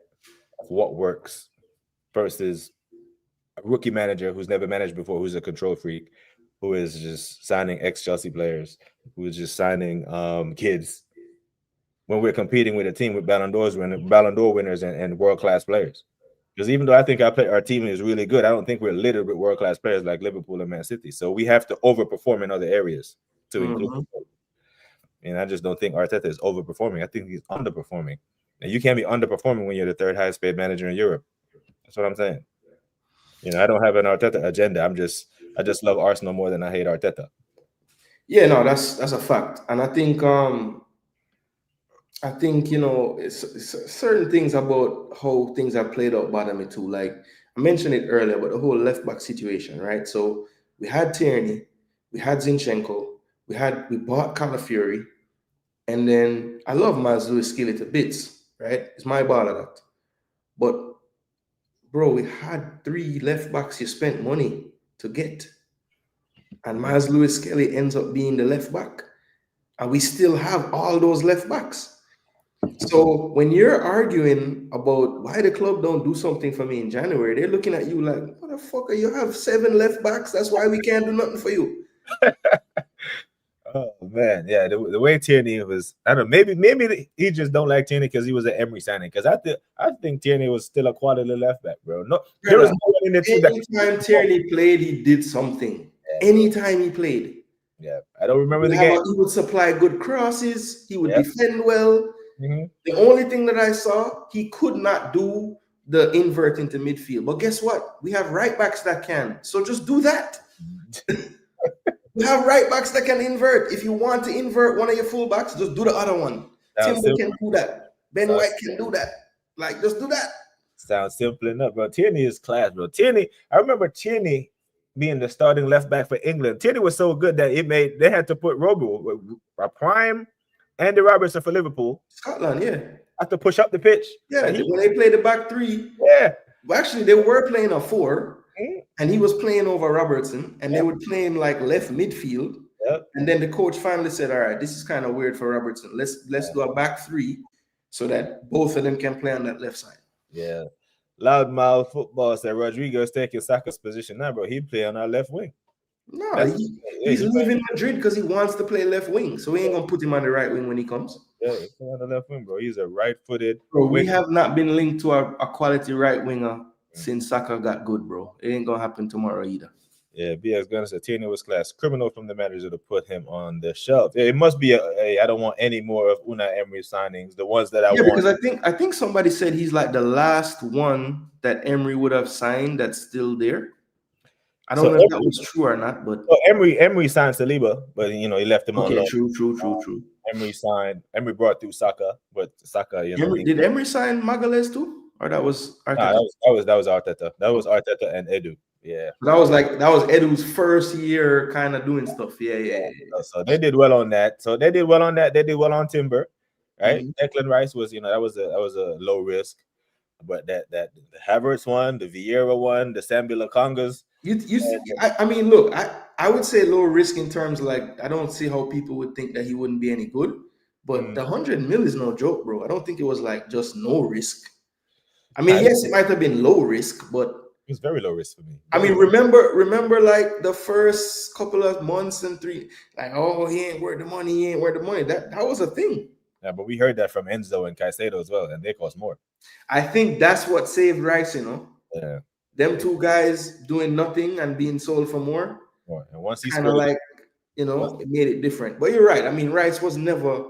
of what works versus a rookie manager who's never managed before, who's a control freak, who is just signing ex-Chelsea players, who is just signing kids when we're competing with a team with Ballon d'Or winners and world-class players. Because even though I think our team is really good, I don't think we're littered with world-class players like Liverpool and Man City. So we have to overperform in other areas to include. And I just don't think Arteta is overperforming. I think he's underperforming. And you can't be underperforming when you're the third highest paid manager in Europe. That's what I'm saying. You know, I don't have an Arteta agenda. I just love Arsenal more than I hate Arteta. Yeah, no, that's a fact. And I think you know, it's certain things about how things have played out bother me too. Like I mentioned it earlier, but the whole left back situation, right? So we had Tierney, we had Zinchenko, we bought Calafiori, and then I love Miles Lewis-Skelly to bits, right? It's my ball of that. But bro, we had 3 left backs you spent money to get. And Miles Lewis-Skelly ends up being the left back. And we still have all those left backs. So when you're arguing about why the club don't do something for me in January, they're looking at you like, motherfucker, you have 7 left backs. That's why we can't do nothing for you. Oh man, yeah. The way Tierney was, I don't know. Maybe he just don't like Tierney because he was an Emery signing. Because I think Tierney was still a quality left back, bro. No, there was no one in the team. Anytime Tierney played, he did something. Yeah. Anytime he played. Yeah, I don't remember the game. He would supply good crosses. He would defend well. The only thing that I saw, he could not do the invert into midfield. But guess what? We have right backs that can. So just do that. We have right backs that can invert. If you want to invert one of your full backs, just do the other one. Timber can do that. Ben White can do that. Like, just do that. Sounds simple enough, bro. Tierney is class, bro. I remember Tierney being the starting left back for England. Tierney was so good that they had to put Robo, a prime, Andy Robertson for Liverpool. Scotland, yeah. Had to push up the pitch. Yeah, when they played the back 3. Yeah. Well, actually, they were playing a 4. And he was playing over Robertson, and they would play him like left midfield. And then the coach finally said, all right, this is kind of weird for Robertson. Let's do a back 3 so that both of them can play on that left side. Yeah. Loudmouth football said Rodrigo is taking Saka's position now, bro. He play on our left wing. No, he's leaving Madrid because he wants to play left wing. So we ain't going to put him on the right wing when he comes. Yeah, he's on the left wing, bro. He's a right-footed winger. We have not been linked to a quality right winger since Saka got good, bro. It ain't gonna happen tomorrow either. Yeah, BX Gunner said Tierney was class. Criminal from the manager to put him on the shelf. It must be I don't want any more of Unai Emery signings. The ones that I want. Because I think somebody said he's like the last one that Emery would have signed that's still there. I don't know if that was true or not, but Emery signed Saliba, but he left him on okay, loan. true. Emery brought through Saka, but Saka, Did Emery sign Magalhaes too, or that was nah, Arteta? that was Arteta. That was Arteta and Edu. Yeah, That was Edu's first year, kind of doing stuff. Yeah. So they did well on that. They did well on Timber, right? Mm-hmm. Declan Rice was, that was a low risk, but that the Havertz one, the Vieira one, the Sambila Congas. I mean, look, I would say low risk in terms like I don't see how people would think that he wouldn't be any good, but the 100 mil is no joke, bro. I don't think it was like just no risk. I mean, yes, it might have been low risk, but it was very low risk for me. I mean, remember like the first couple of months and three, like, oh, he ain't worth the money, he ain't worth the money. That was a thing. Yeah, but we heard that from Enzo and Caicedo as well, and they cost more. I think that's what saved Rice, Yeah. Them two guys doing nothing and being sold for more. And once he kind of like, it made it different. But you're right. I mean, Rice was never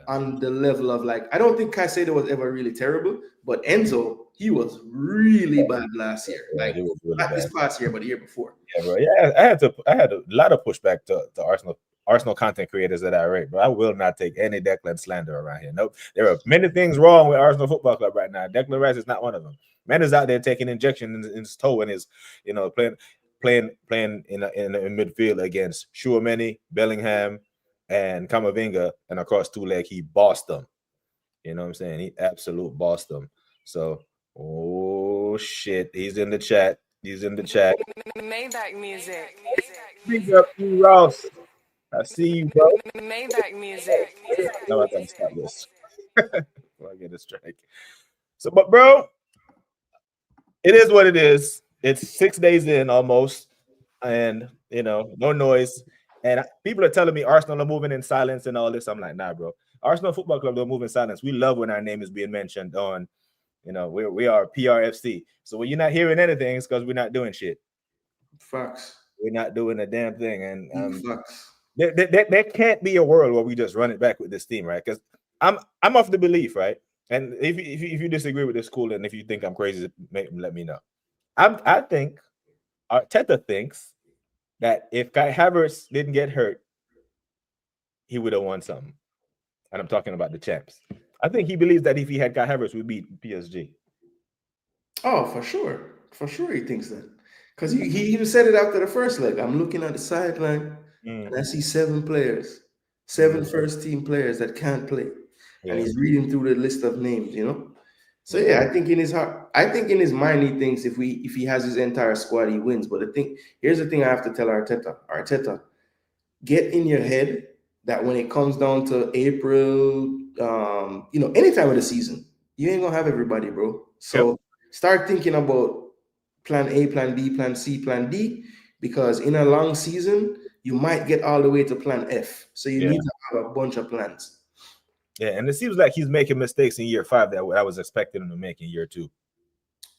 on the level of like, I don't think Caicedo was ever really terrible, but Enzo, he was really bad last year. Like, he was really not bad. this past year, but the year before. Yeah, bro. Yeah, I had a lot of pushback to Arsenal content creators that I rate, but I will not take any Declan slander around here. Nope. There are many things wrong with Arsenal Football Club right now. Declan Rice is not one of them. Man is out there taking injections in his toe and is, playing in midfield against Chouameni, Bellingham, and Camavinga, and across two leg, he bossed them. You know what I'm saying? He absolute bossed them. So, oh shit, he's in the chat. Maybach music. Big up you, Ross. I see you, bro. Maybach music. No, I gotta stop this. Before I get a strike. So, but bro, it is what it is. It's 6 days in almost, and no noise. And people are telling me Arsenal are moving in silence and all this. I'm like, nah, bro. Arsenal Football Club don't move in silence. We love when our name is being mentioned on, we are PRFC. So when you're not hearing anything, it's because we're not doing shit. Facts. We're not doing a damn thing. And facts. There can't be a world where we just run it back with this team, right? Because I'm of the belief, right? And if you disagree with this, cool. And if you think I'm crazy, let me know. I think Arteta thinks that if Kai Havertz didn't get hurt, he would have won something. And I'm talking about the champs. I think he believes that if he had Kai Havertz, we'd beat PSG. Oh, for sure. For sure he thinks that. Because he even said it after the first leg. I'm looking at the sideline and I see 7 players, 7 first-team players that can't play. Yeah. And he's reading through the list of names, So yeah, I think in his heart, I think in his mind, he thinks if he has his entire squad, he wins. But here's the thing I have to tell Arteta, get in your head that when it comes down to April, any time of the season, you ain't gonna have everybody, bro. So start thinking about plan A, plan B, plan C, plan D, because in a long season, you might get all the way to plan F. So you need to have a bunch of plans. Yeah, and it seems like he's making mistakes in year 5 that I was expecting him to make in year 2.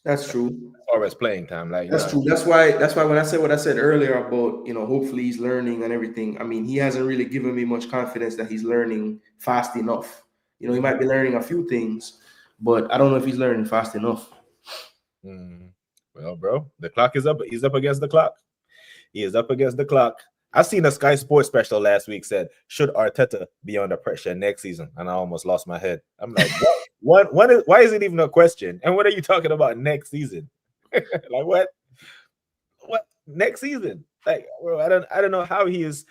That's true. As far as playing time, that's true. That's why when I said what I said earlier about hopefully he's learning and everything. I mean, he hasn't really given me much confidence that he's learning fast enough. He might be learning a few things, but I don't know if he's learning fast enough. Well, bro, the clock is up. He's up against the clock. He is up against the clock. I seen a Sky Sports special last week said, should Arteta be under pressure next season? And I almost lost my head. I'm like, why is it even a question? And what are you talking about next season? Like what next season? Like, bro, I don't know how he is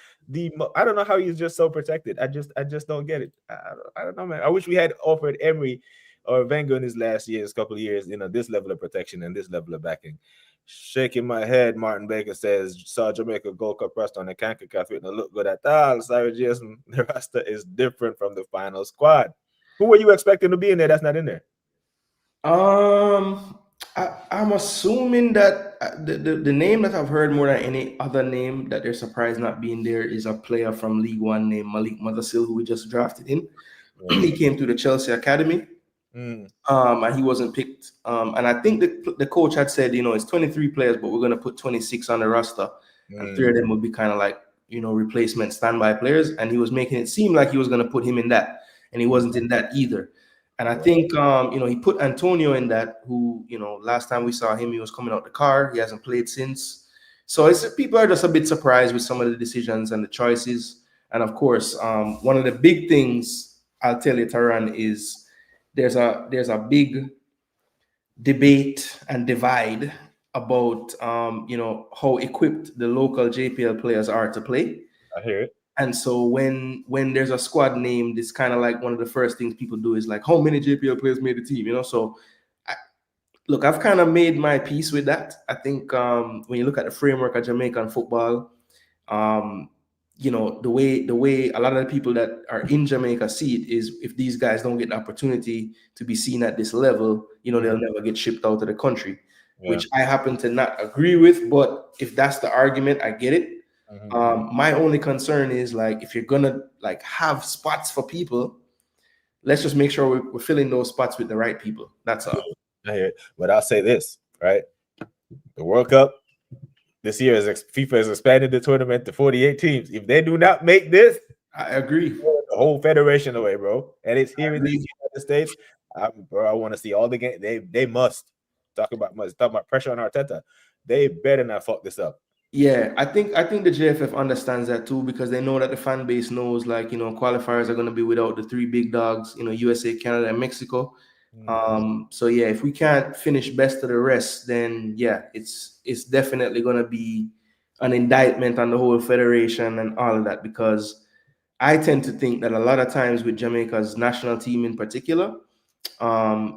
I don't know how he's just so protected. I just don't get it. I don't know, man. I wish we had offered Emery or Wenger in his couple of years, this level of protection and this level of backing. Shaking my head, Martin Baker says, saw Jamaica Gold Cup rest on the CONCACAF with no look good at all. Sorry, Jason, the roster is different from the final squad. Who were you expecting to be in there that's not in there? I'm assuming that the name that I've heard more than any other name that they're surprised not being there is a player from League One named Malik Mothersill, who we just drafted in. He came through the Chelsea Academy. And he wasn't picked. And I think the coach had said, it's 23 players, but we're going to put 26 on the roster. And 3 of them would be kind of like, replacement standby players. And he was making it seem like he was going to put him in that. And he wasn't in that either. And I think, he put Antonio in that, who, last time we saw him, he was coming out the car. He hasn't played since. So it's people are just a bit surprised with some of the decisions and the choices. And of course, one of the big things I'll tell you, Taran, is there's a big debate and divide about how equipped the local JPL players are to play. I hear it. And so when there's a squad named, it's kind of like one of the first things people do is like, how many JPL players made the team? So look, I've kind of made my peace with that. I think when you look at the framework of Jamaican football, the way a lot of the people that are in Jamaica see it is, if these guys don't get the opportunity to be seen at this level, they'll never get shipped out of the country, which I happen to not agree with. But if that's the argument, I get it. My only concern is, like, if you're gonna like have spots for people, let's just make sure we're filling those spots with the right people. That's all. I hear it. But I'll say this, right? The World Cup this year FIFA has expanded the tournament to 48 teams. If they do not make this, I agree. The whole federation away, bro. And it's here in the United States. I want to see all the games. They must talk about pressure on Arteta. They better not fuck this up. Yeah, I think the JFF understands that too, because they know that the fan base knows, like, qualifiers are going to be without the three big dogs, USA, Canada, and Mexico. So yeah, if we can't finish best of the rest, then yeah, it's definitely going to be an indictment on the whole federation and all of that, because I tend to think that a lot of times with Jamaica's national team in particular,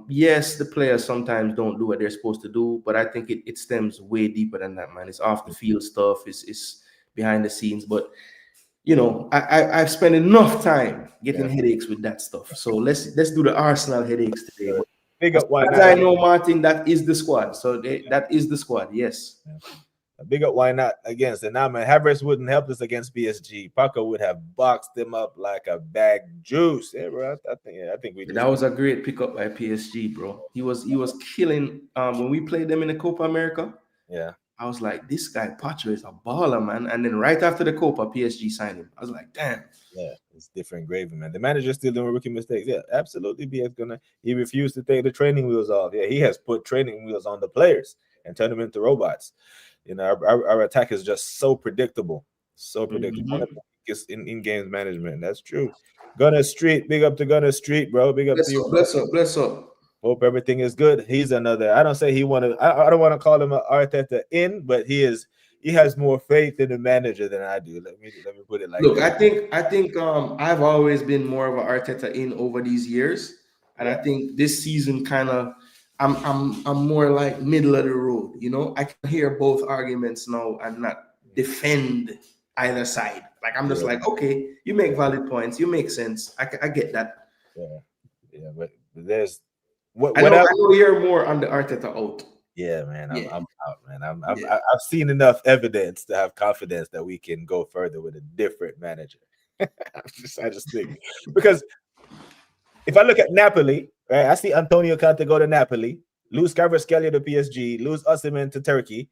yes, the players sometimes don't do what they're supposed to do, but I think it stems way deeper than that, man. It's off the field stuff, it's behind the scenes. But I've spent enough time getting headaches with that stuff. So let's do the Arsenal headaches today. Big up, why as not? I know, Martin, that is the squad. So that is the squad. Yes. Big up, why not against it? Now, man, Havertz wouldn't help us against PSG. Paco would have boxed them up like a bag of juice. Yeah, bro. I think we. That was a great pickup by PSG, bro. He was killing. When we played them in the Copa America. Yeah. I was like, this guy Pacho is a baller, man. And then right after the Copa, PSG signed him. I was like, damn. Yeah, it's different gravy, man. The manager's still doing rookie mistakes. Yeah, absolutely. He refused to take the training wheels off. Yeah, he has put training wheels on the players and turned them into robots. Our attack is just so predictable. So predictable. It's in games management. That's true. Gunner Street, big up to Gunner Street, bro. Big up to you. Bless up. Hope everything is good. He's another. I don't say he want to. I don't want to call him an Arteta in, but he has more faith in the manager than I do. Let me put it like Look, that. I think I've always been more of an Arteta in over these years, and I think this season kind of I'm more like middle of the road. I can hear both arguments now and not defend either side. Like, I'm just like, okay, you make valid points, you make sense. I get that. Yeah, but there's. I know you're more on the Arteta out. Yeah, man, I'm out, man. I've seen enough evidence to have confidence that we can go further with a different manager. I just think, because if I look at Napoli, right, I see Antonio Conte go to Napoli, lose Kvaratskhelia to PSG, lose Osimhen to Turkey,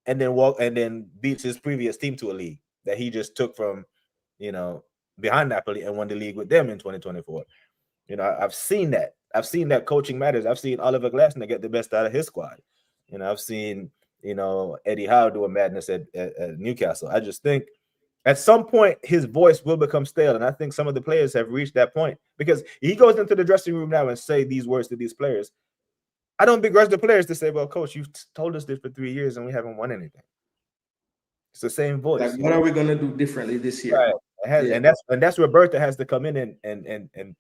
and then beats his previous team to a league that he just took from, behind Napoli and won the league with them in 2024. I've seen that. I've seen that coaching matters. I've seen Oliver Glasner get the best out of his squad. I've seen, Eddie Howe do a madness at Newcastle. I just think at some point his voice will become stale. And I think some of the players have reached that point, because he goes into the dressing room now and say these words to these players. I don't begrudge the players to say, well, coach, you've told us this for 3 years and we haven't won anything. It's the same voice. Like, what are we going to do differently this year? Right. And that's where Bertha has to come in and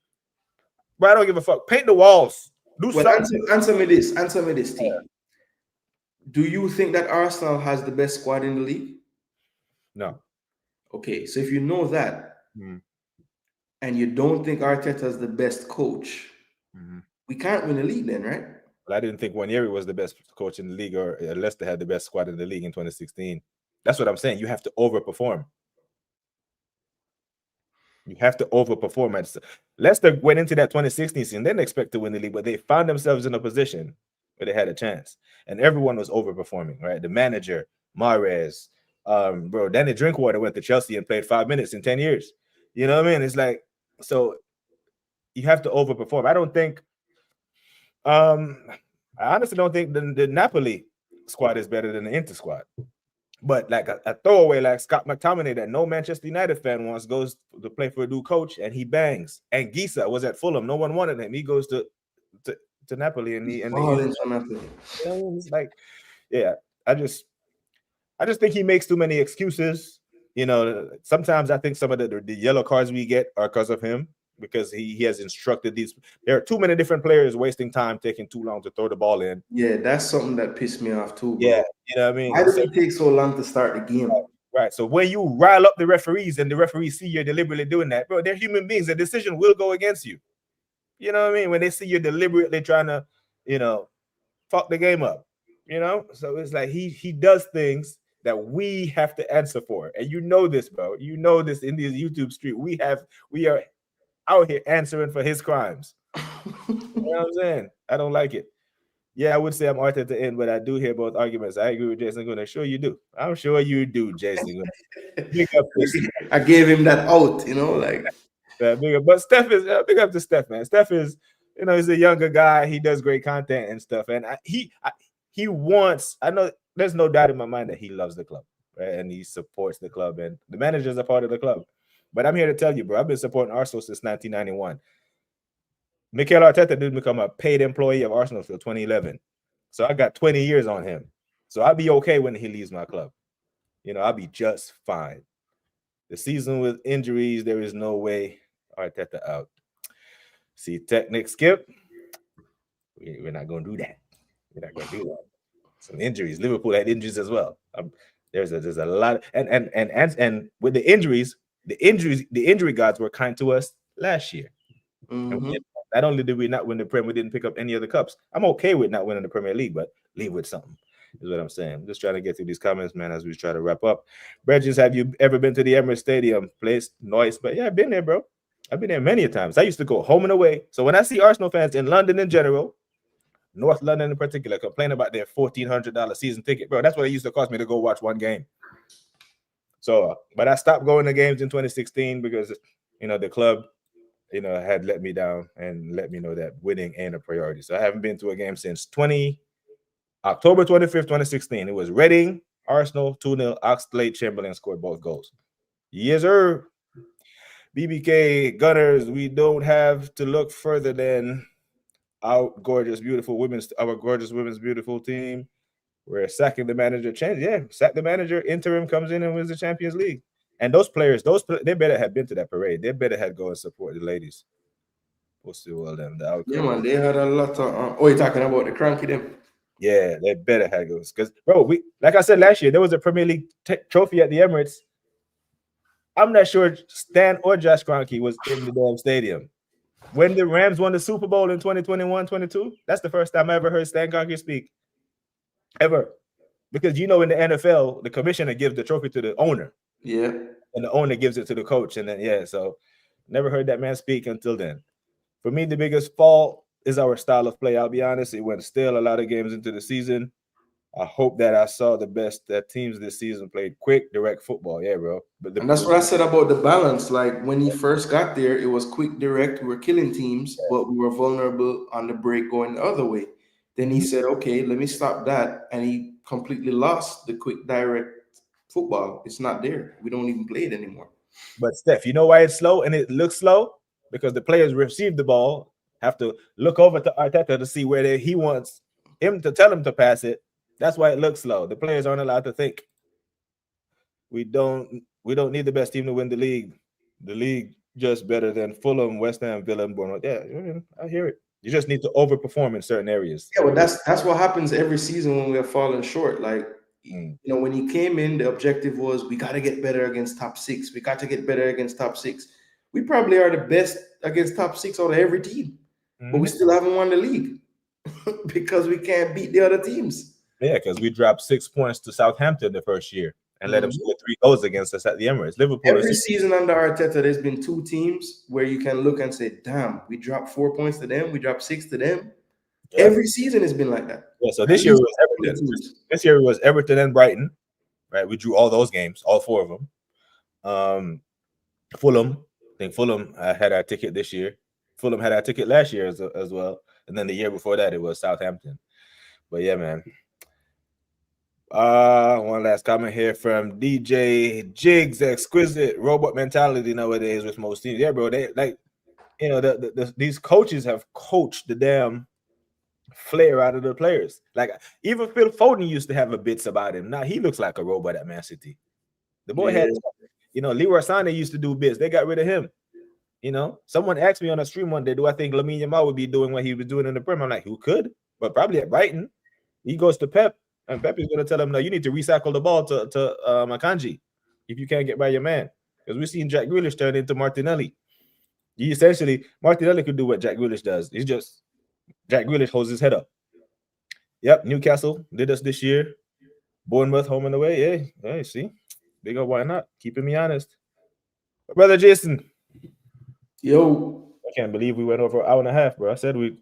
but I don't give a fuck. Paint the walls. Answer me this, team. Yeah. Do you think that Arsenal has the best squad in the league? No. Okay, so if you know that, and you don't think Arteta is the best coach, we can't win the league then, right? But I didn't think Ranieri was the best coach in the league, or Leicester had the best squad in the league in 2016. That's what I'm saying. You have to overperform. You have to overperform. Leicester went into that 2016 season, didn't expect to win the league, but they found themselves in a position where they had a chance. And everyone was overperforming, right? The manager, Mahrez, Danny Drinkwater went to Chelsea and played 5 minutes in 10 years. You know what I mean? It's like, so you have to overperform. I don't think, I honestly don't think the Napoli squad is better than the Inter squad. But like a throwaway like Scott McTominay that no Manchester United fan wants goes to play for a new coach and he bangs. And Gisa was at Fulham. No one wanted him. He goes to Napoli and it's like, yeah, I just think he makes too many excuses. You know, sometimes I think some of the yellow cards we get are because of him, because he has instructed these. There are too many different players wasting time, taking too long to throw the ball in. Yeah, that's something that pissed me off too, bro. Yeah, you know what I mean? Why does it take so long to start the game? Right. So when you rile up the referees and the referees see you're deliberately doing that, bro, they're human beings. The decision will go against you. You know what I mean? When they see you deliberately trying to, you know, fuck the game up, you know? So it's like he does things that we have to answer for. And you know this, bro. You know this in this YouTube street. We are out here answering for his crimes. You know what I'm saying? I don't like it. Yeah, I would say I'm Arthur at the end, but I do hear both arguments. I agree with Jason Gooner. Sure you do. I'm sure you do, Jason Gooner. Big up this. I gave him that out, you know, like. Big up. But Steph is big up to Steph, man. Steph is, you know, he's a younger guy. He does great content and stuff. And he wants, I know there's no doubt in my mind that he loves the club, right? And he supports the club, and the managers are part of the club. But I'm here to tell you, bro, I've been supporting Arsenal since 1991. Mikel Arteta didn't become a paid employee of Arsenal until 2011. So I got 20 years on him. So I'll be okay when he leaves my club. You know, I'll be just fine. The season with injuries, there is no way Arteta out. See, Technic Skip, we're not going to do that. We're not going to do that. Some injuries. Liverpool had injuries as well. There's a lot, and with the injury gods were kind to us last year. Mm-hmm. Not only did we not win the Premier, we didn't pick up any other cups. I'm okay with not winning the Premier League, but leave with something, is what I'm saying. I'm just trying to get through these comments, man, as we try to wrap up. Bridges, have you ever been to the Emirates Stadium? Place noise, but yeah, I've been there, bro. I've been there many times. I used to go home and away. So when I see Arsenal fans in London in general, North London in particular, complain about their $1,400 season ticket, bro, that's what it used to cost me to go watch one game. So, but I stopped going to games in 2016 because, you know, the club, you know, had let me down and let me know that winning ain't a priority. So I haven't been to a game since October 25th, 2016. It was Reading, Arsenal, 2-0. Oxlade-Chamberlain scored both goals. Yes, sir. BBK Gunners, we don't have to look further than our gorgeous women's beautiful team. We're sacking the manager. Sack the manager. Interim comes in and wins the Champions League. And those players, they better have been to that parade. They better have go and support the ladies. We'll see well them. Yeah, man, they had a lot of. You're talking about the cranky them. Yeah, they better have goes. Because, bro, like I said last year, there was a Premier League trophy at the Emirates. I'm not sure Stan or Josh Kroenke was in the damn stadium. When the Rams won the Super Bowl in 2021-22, that's the first time I ever heard Stan Kroenke speak. Ever. Because, you know, in the NFL, the commissioner gives the trophy to the owner. Yeah. And the owner gives it to the coach. And then, so never heard that man speak until then. For me, the biggest fault is our style of play. I'll be honest. It went still a lot of games into the season. I hope that I saw the best that teams this season played quick, direct football. Yeah, bro. And that's what I said about the balance. Like when he first got there, it was quick, direct. We were killing teams, but we were vulnerable on the break going the other way. Then he said, okay, let me stop that. And he completely lost the quick, direct football. It's not there. We don't even play it anymore. But Steph, you know why it's slow and it looks slow? Because the players receive the ball, have to look over to Arteta to see where he wants him to tell him to pass it. That's why it looks slow. The players aren't allowed to think. We don't need the best team to win the league. The league just better than Fulham, West Ham, Villa, and Bournemouth. Yeah, I hear it. You just need to overperform in certain areas. Yeah, well, that's what happens every season when we are falling short. Like, you know, when he came in, the objective was we got to get better against top six. We got to get better against top six. We probably are the best against top six out of every team, but we still haven't won the league because we can't beat the other teams. Yeah, because we dropped 6 points to Southampton the first year and let them score 3 goals against us at the Emirates. Liverpool. Every season under Arteta, there's been 2 teams where you can look and say, damn, we dropped 4 points to them. We dropped 6 to them. Yeah. Every season has been like that. Yeah, so this year it was Everton. This year it was Everton and Brighton, right? We drew all those games, all 4 of them. Fulham, I think Fulham had our ticket this year. Fulham had our ticket last year as well. And then the year before that, it was Southampton. But yeah, man. One last comment here from DJ Jigs. Exquisite robot mentality nowadays with most teams. Yeah, bro. They like, you know, these coaches have coached the damn flair out of the players. Like even Phil Foden used to have a bits about him. Now he looks like a robot at Man City. The boy had, you know, Leroy Sané used to do bits. They got rid of him. You know, someone asked me on a stream one day, do I think Lamine Yamal would be doing what he was doing in the Premier? I'm like, who could? But probably at Brighton. He goes to Pep, and Pep is going to tell him, no, you need to recycle the ball to Akanji if you can't get by your man. Because we've seen Jack Grealish turn into Martinelli. Martinelli could do what Jack Grealish does. He's just, Jack Grealish holds his head up. Yep, Newcastle did us this year. Bournemouth home and away. Hey, see? Big up, why not? Keeping me honest. But brother Jason. Yo. I can't believe we went over an hour and a half, bro. I said we'd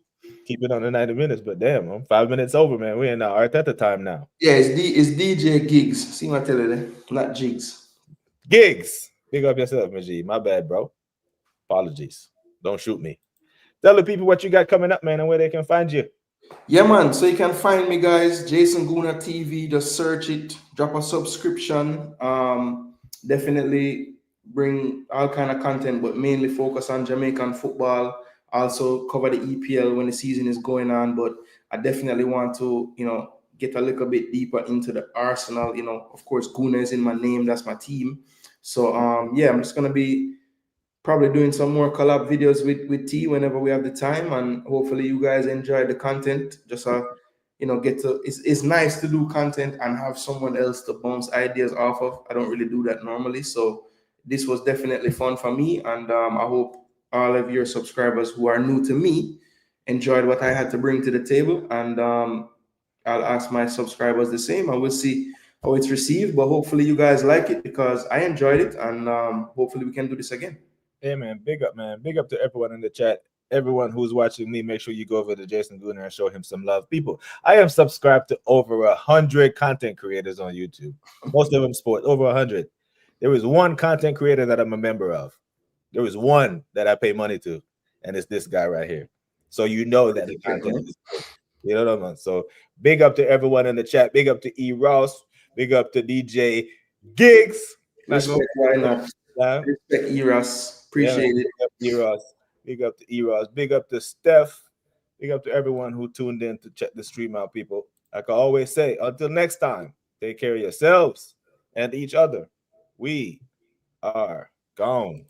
keep it on the 90 minutes, but damn, I'm 5 minutes over, man. We're in Arteta time now. Yeah, it's DJ Gigs. See what I tell you there? Not Jigs. Gigs. Big up yourself, Majid. My bad, bro. Apologies. Don't shoot me. Tell the people what you got coming up, man, and where they can find you. Yeah, man. So you can find me, guys. Jason Gooner TV. Just search it. Drop a subscription. Definitely bring all kind of content, but mainly focus on Jamaican football. Also cover the EPL when the season is going on. But I definitely want to, you know, get a little bit deeper into the Arsenal. You know, of course, Gooner is in my name. That's my team. So yeah, I'm just gonna be probably doing some more collab videos with T whenever we have the time, and hopefully you guys enjoy the content. Just you know, it's nice to do content and have someone else to bounce ideas off of. I don't really do that normally, so this was definitely fun for me, and I hope all of your subscribers who are new to me enjoyed what I had to bring to the table, and I'll ask my subscribers the same, and we'll see how it's received. But hopefully you guys like it, because I enjoyed it, and hopefully we can do this again. Hey, man, big up, man. Big up to everyone in the chat. Everyone who's watching me, make sure you go over to Jason Gooner and show him some love. People, I am subscribed to over 100 content creators on YouTube. Most of them sport, over 100. There is one content creator that I'm a member of. There is one that I pay money to, and it's this guy right here. So you know that the content is good. You know what I mean? So big up to everyone in the chat. Big up to E. Ross. Big up to DJ Gigs. Respect, why not? Respect Eros. Appreciate it. Big up Eros. Big up to Eros. Big up to Steph. Big up to everyone who tuned in to check the stream out, people. Like I always say, until next time, take care of yourselves and each other. We are gone.